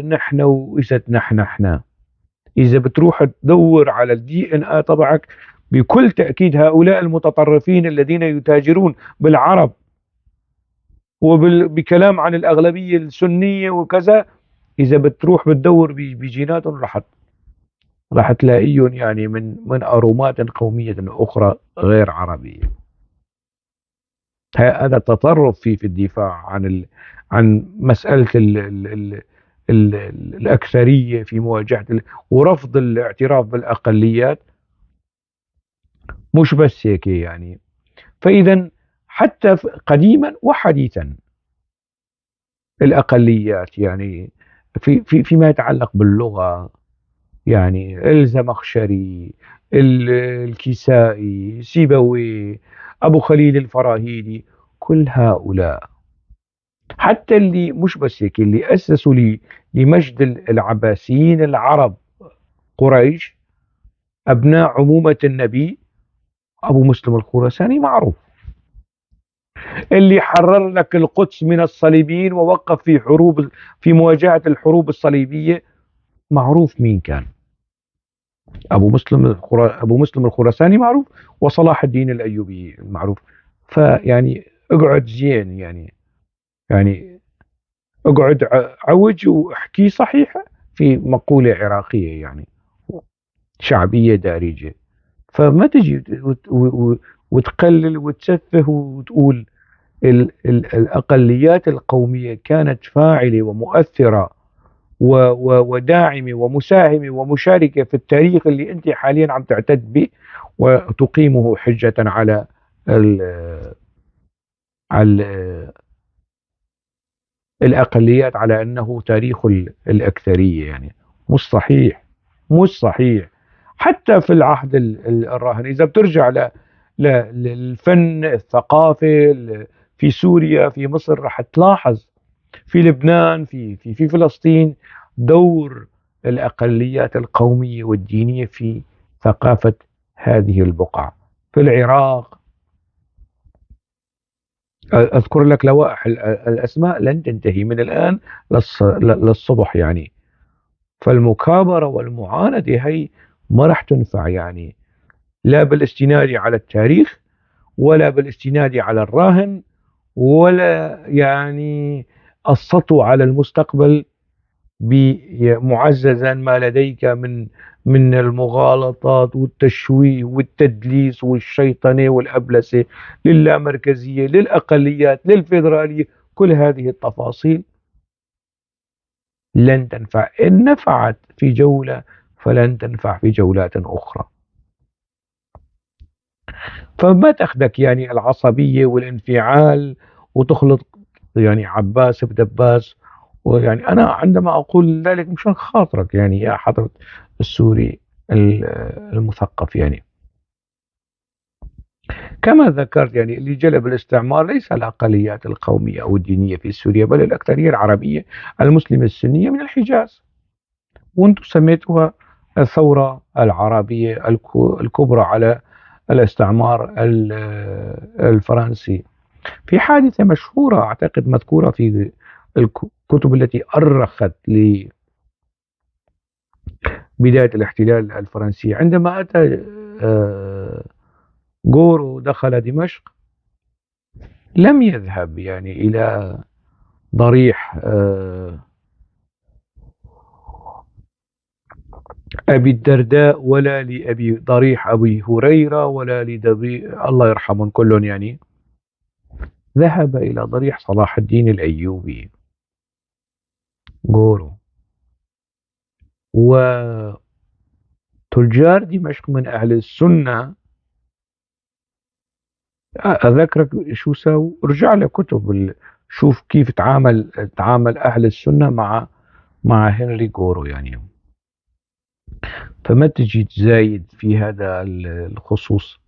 نحن وإجتنا نحن. إذا بتروح تدور على الدي ان اي تبعك بكل تأكيد هؤلاء المتطرفين الذين يتاجرون بالعرب وبكلام عن الأغلبية السنية وكذا، إذا بتروح بتدور بجيناتهم راح تلاقيهم يعني من أرومات قومية أخرى غير عربية. هذا تطرف في الدفاع عن مسألة ال الأكثرية في مواجهة ورفض الاعتراف بالأقليات. مش بس هيك يعني. فإذا حتى قديما وحديثا الأقليات يعني فيما يتعلق باللغة، يعني الزمخشري، الكسائي، سيبويه، أبو خليل الفراهيدي، كل هؤلاء حتى اللي مش بس هيك اللي أسسوا لمجد العباسيين العرب قريش أبناء عمومة النبي، أبو مسلم الخراساني معروف. اللي حرر لك القدس من الصليبيين ووقف في مواجهة الحروب الصليبية معروف مين كان. أبو مسلم الخراساني معروف، وصلاح الدين الأيوبي معروف. فيعني اقعد زين يعني اقعد عوج واحكي صحيحة في مقولة عراقية يعني شعبية دارجة. فما تجي وتقلل وتسفه وتقول الأقليات القومية كانت فاعلة ومؤثرة وداعمة ومساهمة ومشاركة في التاريخ اللي أنت حاليا عم تعتد به، وتقيمه حجة ال على الأقليات على أنه تاريخ الأكثرية. يعني مش صحيح، مش صحيح. حتى في العهد الراهن إذا بترجع للفن الثقافة في سوريا في مصر رح تلاحظ، في لبنان في فلسطين، دور الأقليات القومية والدينية في ثقافة هذه البقعة. في العراق أذكر لك لوائح الأسماء لن تنتهي من الآن للصبح يعني. فالمكابرة والمعاندة هي ما راح تنفع، يعني لا بالاستناد على التاريخ ولا بالاستناد على الراهن، ولا يعني السطو على المستقبل بمعززا ما لديك من المغالطات والتشويه والتدليس والشيطنة والأبلسة للامركزية للأقليات للفيدرالية. كل هذه التفاصيل لن تنفع. إن نفعت في جولة فلن تنفع في جولات أخرى. فما تأخذك يعني العصبية والانفعال وتخلط يعني عباس بدباس. ويعني أنا عندما أقول ذلك مشان خاطرك يعني يا حضرة السوري المثقف، يعني كما ذكرت يعني اللي جلب الاستعمار ليس الأقليات القومية أو الدينية في سوريا، بل الأكثرية العربية المسلمة السنية من الحجاز. وأنتم سميتوها الثورة العربية الكبرى على الاستعمار الفرنسي. في حادثة مشهورة أعتقد مذكورة في الكتب التي أرخت لبداية الاحتلال الفرنسي، عندما أتى غورو دخل دمشق لم يذهب يعني إلى ضريح أبي الدرداء، ولا لأبي ضريح أبي هريرة، ولا الله يرحمهم كلهم يعني. ذهب إلى ضريح صلاح الدين الأيوبي غورو. وتجار دمشق من أهل السنة أذكرك شو سووا، رجع له كتب شوف كيف تعامل أهل السنة مع هنري غورو يعني. فما تجي تزايد في هذا الخصوص.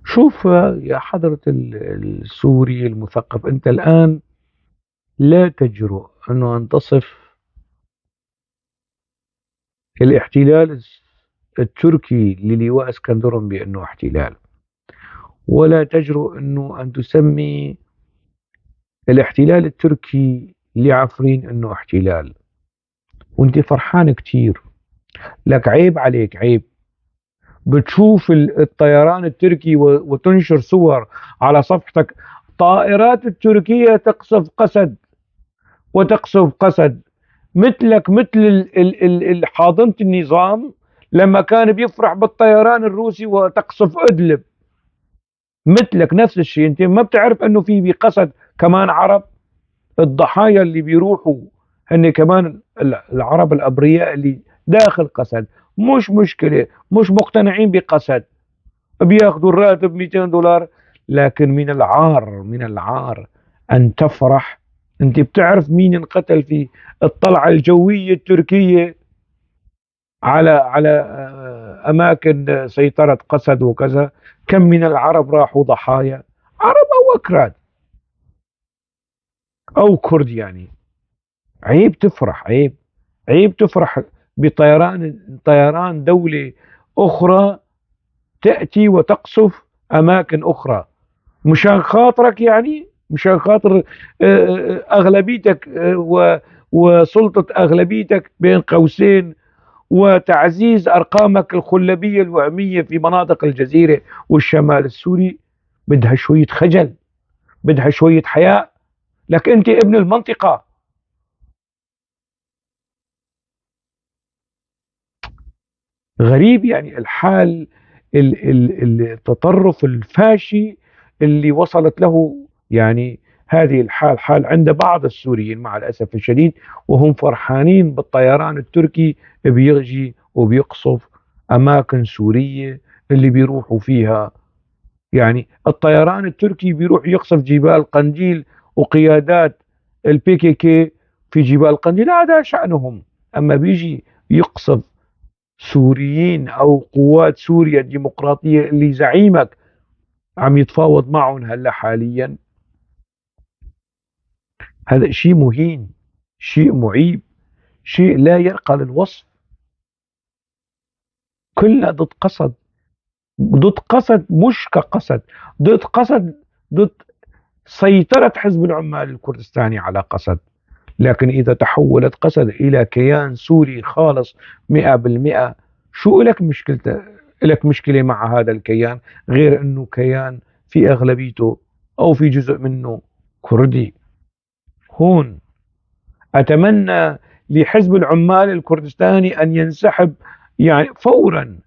شوف يا حضرة السوري المثقف، أنت الآن لا تجرؤ أن تصف الاحتلال التركي للواء اسكندرون بأنه احتلال، ولا تجرؤ أن تسمي الاحتلال التركي لعفرين أنه احتلال، وانت فرحان كتير. لك عيب عليك، عيب. بتشوف الطيران التركي وتنشر صور على صفحتك، طائرات التركية تقصف قسد وتقصف قسد، مثلك مثل حاضنة النظام لما كان بيفرح بالطيران الروسي وتقصف إدلب. مثلك نفس الشيء. انت ما بتعرف انه في بقسد كمان عرب؟ الضحايا اللي بيروحوا هن كمان العرب الأبرياء اللي داخل قسد. مش مشكلة، مش مقتنعين بقسد، بياخذوا الراتب 200 دولار. لكن من العار، من العار أن تفرح. أنت بتعرف مين انقتل في الطلعة الجوية التركية على أماكن سيطرة قسد وكذا؟ كم من العرب راحوا ضحايا، عرب أو أكراد أو كرد يعني. عيب تفرح، عيب. عيب تفرح طيران دولة أخرى تأتي وتقصف أماكن أخرى مشان خاطرك، يعني مشان خاطر أغلبيتك وسلطة أغلبيتك بين قوسين، وتعزيز أرقامك الخلبية الوهمية في مناطق الجزيرة والشمال السوري. بدها شوية خجل، بدها شوية حياء. لك أنت ابن المنطقة. غريب يعني الحال، التطرف الفاشي اللي وصلت له يعني هذه الحال حال عند بعض السوريين مع الأسف الشديد، وهم فرحانين بالطيران التركي بيجي وبيقصف أماكن سورية اللي بيروحوا فيها. يعني الطيران التركي بيروح يقصف جبال قنديل وقيادات البي كي كي في جبال قنديل، هذا شأنهم. أما بيجي يقصف سوريين أو قوات سوريا الديمقراطية اللي زعيمك عم يتفاوض معهم هلا حاليا، هذا شيء مهين، شيء معيب، شيء لا يرقى للوصف. كلنا ضد قسد، ضد قسد مش كقسد، ضد قسد، ضد سيطرة حزب العمال الكردستاني على قسد. لكن إذا تحولت قسد إلى كيان سوري خالص 100%، شو لك مشكلة؟ لك مشكلة مع هذا الكيان غير أنه كيان في أغلبيته أو في جزء منه كردي؟ هون أتمنى لحزب العمال الكردستاني أن ينسحب يعني فورا،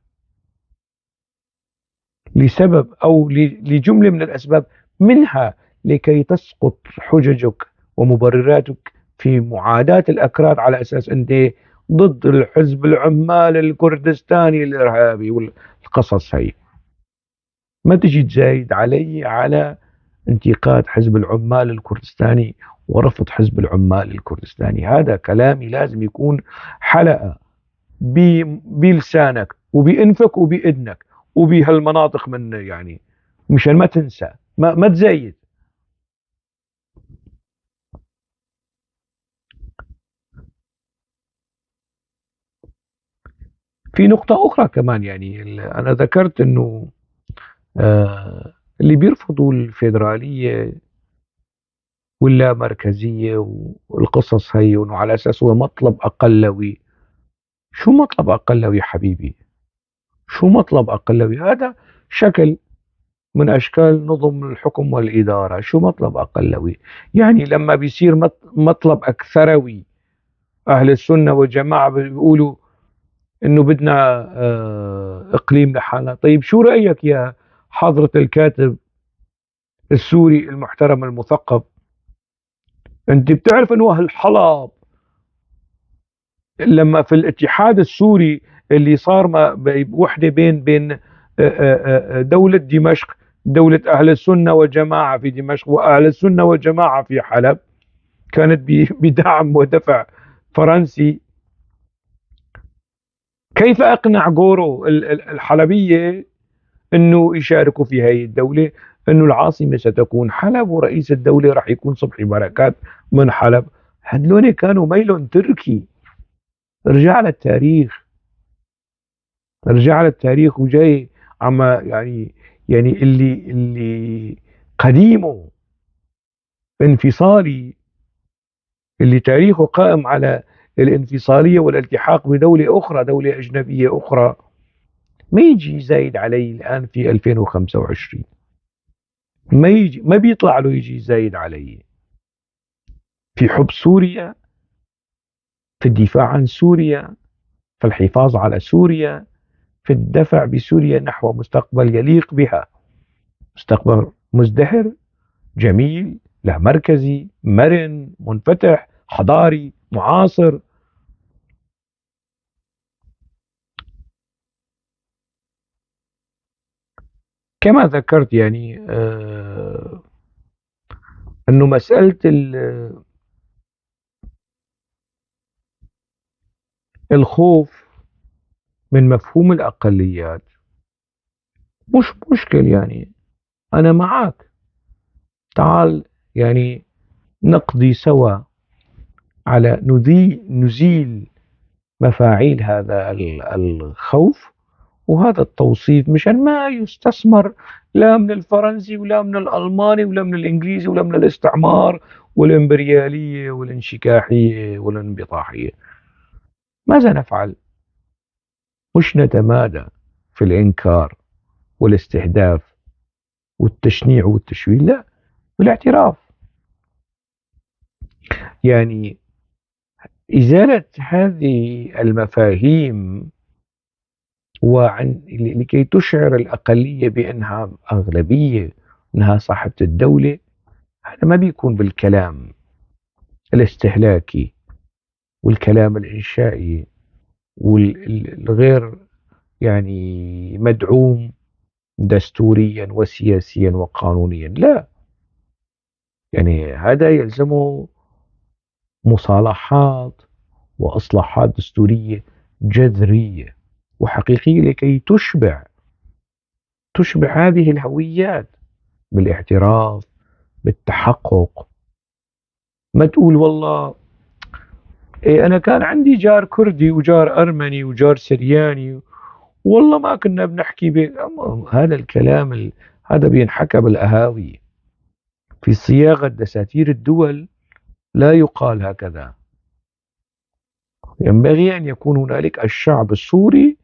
لسبب أو لجملة من الأسباب، منها لكي تسقط حججك ومبرراتك في معاداة الأكراد على أساس أنت ضد الحزب العمال الكردستاني الإرهابي والقصص هي. ما تجي تزايد علي على انتقاد حزب العمال الكردستاني ورفض حزب العمال الكردستاني. هذا كلامي لازم يكون حلقة بلسانك وبأنفك وبإذنك وبهالمناطق من يعني، مشان ما تنسى، ما تزايد. في نقطة أخرى كمان، يعني أنا ذكرت أنه اللي بيرفضوا الفيدرالية ولا مركزية والقصص هي، وأنه على أساس هو مطلب أقلوي. شو مطلب أقلوي حبيبي؟ شو مطلب أقلوي؟ هذا شكل من أشكال نظم الحكم والإدارة. شو مطلب أقلوي؟ يعني لما بيصير مطلب أكثروي، أهل السنة والجماعة بيقولوا إنه بدنا إقليم لحالنا. طيب شو رأيك يا حضرة الكاتب السوري المحترم المثقف؟ أنت بتعرف إنه أهل حلب لما في الاتحاد السوري اللي صار ما وحدة بين دولة دمشق، دولة أهل السنة والجماعة في دمشق وأهل السنة والجماعة في حلب، كانت بدعم ودفع فرنسي. كيف أقنع جورو الحلبية أنه يشاركوا في هذه الدولة؟ أنه العاصمة ستكون حلب ورئيس الدولة راح يكون صبحي بركات من حلب. هذول كانوا ميلون تركي. رجع للتاريخ، رجع للتاريخ وجاي عم يعني اللي قديمه انفصالي، اللي تاريخه قائم على الانفصالية والالتحاق بدولة أخرى، دولة أجنبية أخرى، ما يجي زايد علي الآن في 2025. ما يجي، ما بيطلع له يجي زايد علي في حب سوريا، في الدفاع عن سوريا، في الحفاظ على سوريا، في الدفع بسوريا نحو مستقبل يليق بها، مستقبل مزدهر جميل لا مركزي مرن منفتح حضاري معاصر. كما ذكرت يعني أنه مسألة الخوف من مفهوم الأقليات مش مشكل. يعني أنا معك، تعال يعني نقضي سوا على نزيل مفاعيل هذا الخوف وهذا التوصيف، مشان ما يستثمر لا من الفرنسي ولا من الألماني ولا من الإنجليزي ولا من الاستعمار والإمبريالية والانشكاحية والانبطاحية. ماذا نفعل؟ مش نتمادى في الإنكار والاستهداف والتشنيع والتشويه، لا، بالاعتراف. يعني إزالة هذه المفاهيم لكي تشعر الأقلية بأنها أغلبية، أنها صاحبة الدولة، هذا ما بيكون بالكلام الاستهلاكي والكلام الإنشائي والغير يعني مدعوم دستوريا وسياسيا وقانونيا، لا، يعني هذا يلزمه مصالحات وإصلاحات دستورية جذرية وحقيقية لكي تشبع هذه الهويات بالاعتراف بالتحقق. ما تقول والله إيه أنا كان عندي جار كردي وجار أرمني وجار سرياني والله ما كنا بنحكي هذا الكلام هذا بينحكى بالأهاوي. في صياغة دساتير الدول لا يقال هكذا. ينبغي أن يكون هنالك الشعب السوري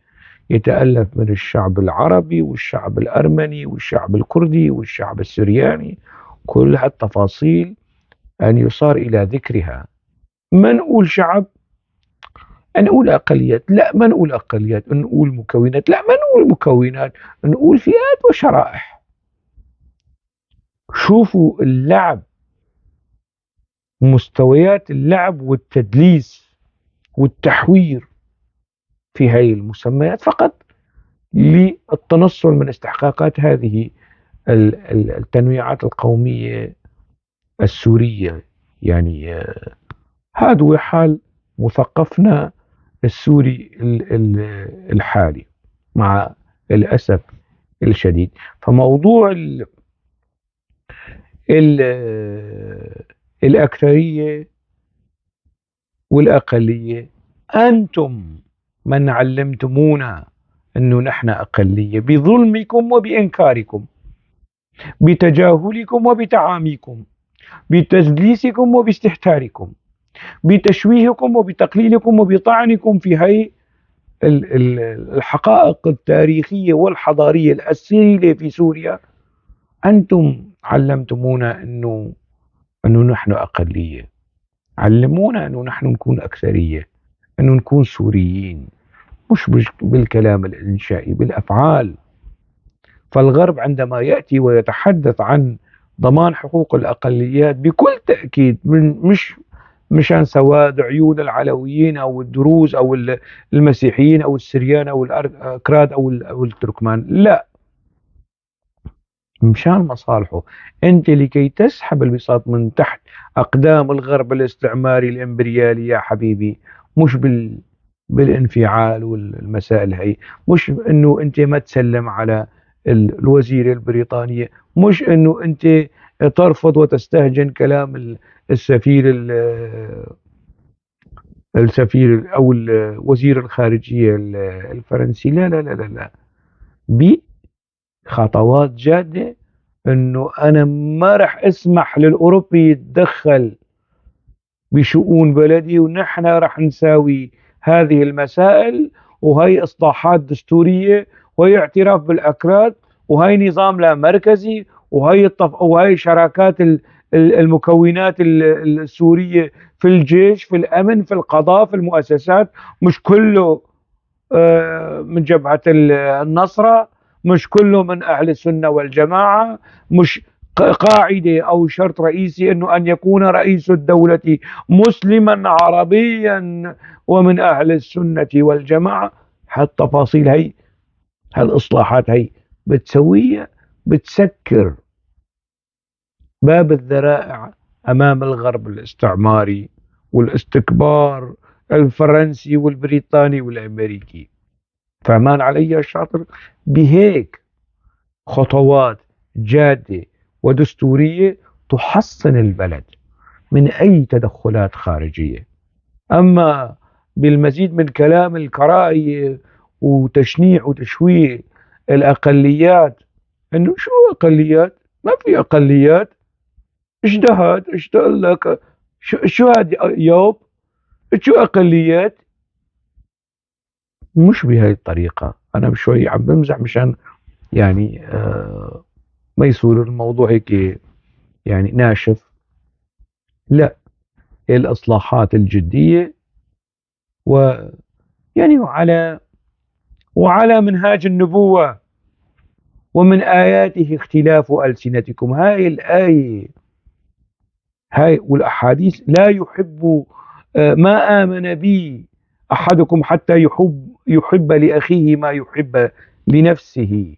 يتألف من الشعب العربي والشعب الأرمني والشعب الكردي والشعب السرياني، كل هالتفاصيل أن يصار إلى ذكرها. ما نقول شعب، نقول أقليات، لا ما نقول أقليات، نقول مكونات، لا ما نقول مكونات، نقول فئات وشرائح. شوفوا اللعب، مستويات اللعب والتدليس والتحوير في هذه المسميات فقط للتنصل من استحقاقات هذه التنويعات القومية السورية. يعني هذا هو حال مثقفنا السوري الحالي مع الأسف الشديد. فموضوع ال الأكثرية والأقلية، أنتم من علمتمونا أنه نحن أقلية بظلمكم وبإنكاركم، بتجاهلكم وبتعاميكم، بتدليسكم وباستهتاركم، بتشويهكم وبتقليلكم وبطعنكم في هذه الحقائق التاريخية والحضارية الأصيلة في سوريا. أنتم علمتمونا أنه نحن أقلية، علمونا أنه نحن نكون أكثرية، أنه نكون سوريين، مش بالكلام الإنشائي، بالأفعال. فالغرب عندما يأتي ويتحدث عن ضمان حقوق الأقليات بكل تأكيد مش مشان سواد عيون العلويين أو الدروز أو المسيحيين أو السريان أو الأكراد أو التركمان، لا، مشان مصالحه. أنت لكي تسحب البساط من تحت أقدام الغرب الاستعماري الإمبريالي يا حبيبي، مش بالانفعال والمسائل هي، مش انه انت ما تسلم على الوزير البريطانية، مش انه انت ترفض وتستهجن كلام السفير او وزير الخارجية الفرنسي، لا لا لا لا لا، بخطوات جادة، انه انا ما راح اسمح للاوروبي يتدخل بشؤون بلدي، ونحن راح نساوي هذه المسائل، وهي إصلاحات دستورية، وهي اعتراف بالأكراد، وهي نظام لا مركزي، وهي شراكات المكونات السورية في الجيش، في الأمن، في القضاء، في المؤسسات، مش كله من جبهة النصرة، مش كله من أهل السنة والجماعة، مش قاعدة أو شرط رئيسي أنه أن يكون رئيس الدولة مسلما عربيا ومن أهل السنة والجماعة. هالتفاصيل هي، هالإصلاحات هي بتسويها، بتسكر باب الذرائع أمام الغرب الاستعماري والاستكبار الفرنسي والبريطاني والأمريكي. فمان علي يا شاطر بهيك خطوات جادة ودستورية تحصن البلد من أي تدخلات خارجية. أما بالمزيد من كلام الكراهية وتشنيع وتشويه الأقليات، إنه شو أقليات؟ ما في أقليات. إيش ده هاد؟ إيش تقول لك؟ شو هاد يوب؟ شو أقليات؟ مش بهاي الطريقة. أنا بشوي عم بمزح مشان يعني ما يصير الموضوع هيك يعني ناشف. لا، الإصلاحات الجدية ويعني وعلى منهاج، ومن آياته اختلاف ألسنتكم. هاي الآية هاي والأحاديث لا يحب ما آمن بي أحدكم حتى يحب لأخيه ما يحب لنفسه.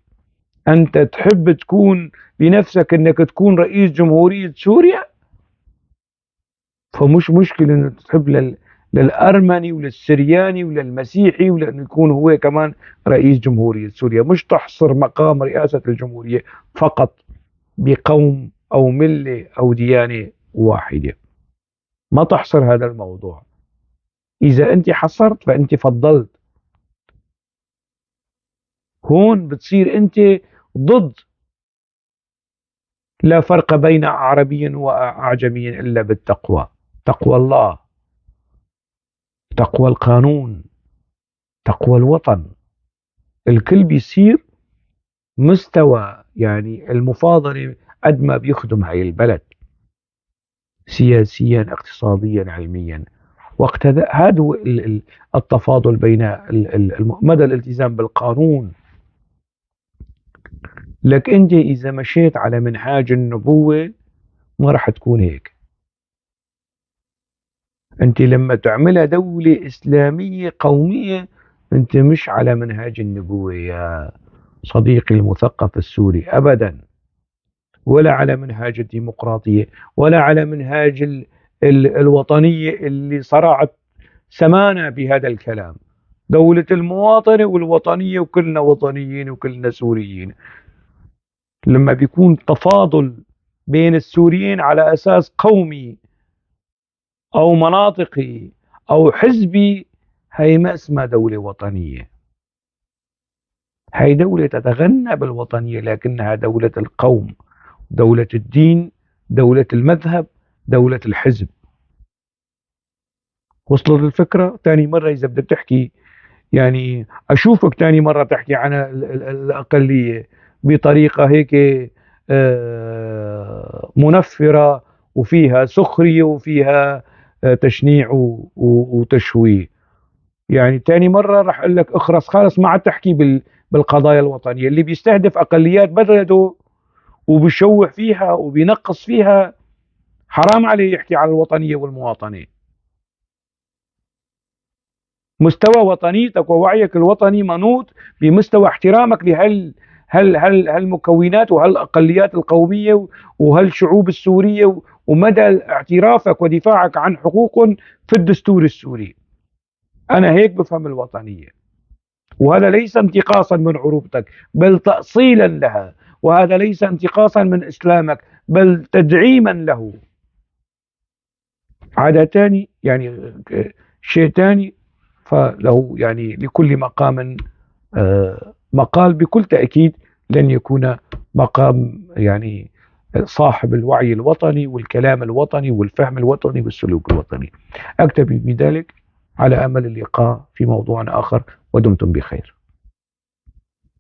أنت تحب تكون بنفسك أنك تكون رئيس جمهورية سوريا، فمش مشكلة أنك تحب للأرمني وللسرياني وللمسيحي ولأنه يكون هو كمان رئيس جمهورية سوريا. مش تحصر مقام رئاسة الجمهورية فقط بقوم أو ملة أو ديانة واحدة، ما تحصر هذا الموضوع. إذا أنت حصرت فأنت فضلت، هون بتصير أنت ضد. لا فرق بين عربي وأعجمي إلا بالتقوى، تقوى الله، تقوى القانون، تقوى الوطن. الكل بيصير مستوى يعني المفاضلة قد ما بيخدم هاي البلد سياسيا اقتصاديا علميا. وقت هذا هو التفاضل بين مدى الالتزام بالقانون. لك انت اذا مشيت على منهاج النبوة ما راح تكون هيك. انت لما تعملها دولة اسلامية قومية انت مش على منهاج النبوة يا صديقي المثقف السوري ابدا، ولا على منهاج الديمقراطية، ولا على منهاج الوطنية اللي صرعت سمانا بهذا الكلام. دولة المواطنة والوطنية وكلنا وطنيين وكلنا سوريين. لما بيكون تفاضل بين السوريين على أساس قومي أو مناطقي أو حزبي، هي ما اسمها دولة وطنية. هي دولة تتغنى بالوطنية لكنها دولة القوم، دولة الدين، دولة المذهب، دولة الحزب. وصلت الفكرة؟ تاني مرة إذا بدك تحكي يعني أشوفك تاني مرة تحكي عن الأقلية بطريقة هيك منفرة وفيها سخرية وفيها تشنيع وتشويه. يعني تاني مرة راح أقول لك اخرس خالص، ما عاد تحكي بالقضايا الوطنية. اللي بيستهدف أقليات بلده وبيشوه فيها وبينقص فيها حرام عليه يحكي عن الوطنية والمواطنة. مستوى وطنيتك ووعيك الوطني منوط بمستوى احترامك هالمكونات وهالأقليات القومية وهالشعوب السورية ومدى اعترافك ودفاعك عن حقوق في الدستور السوري. أنا هيك بفهم الوطنية، وهذا ليس انتقاصا من عروبتك بل تأصيلا لها، وهذا ليس انتقاصا من إسلامك بل تدعيما له. عادة تاني يعني شيء تاني، فله يعني لكل مقام مقال. بكل تأكيد لن يكون مقام يعني صاحب الوعي الوطني والكلام الوطني والفهم الوطني والسلوك الوطني. أكتفي بذلك على أمل اللقاء في موضوع آخر، ودمتم بخير.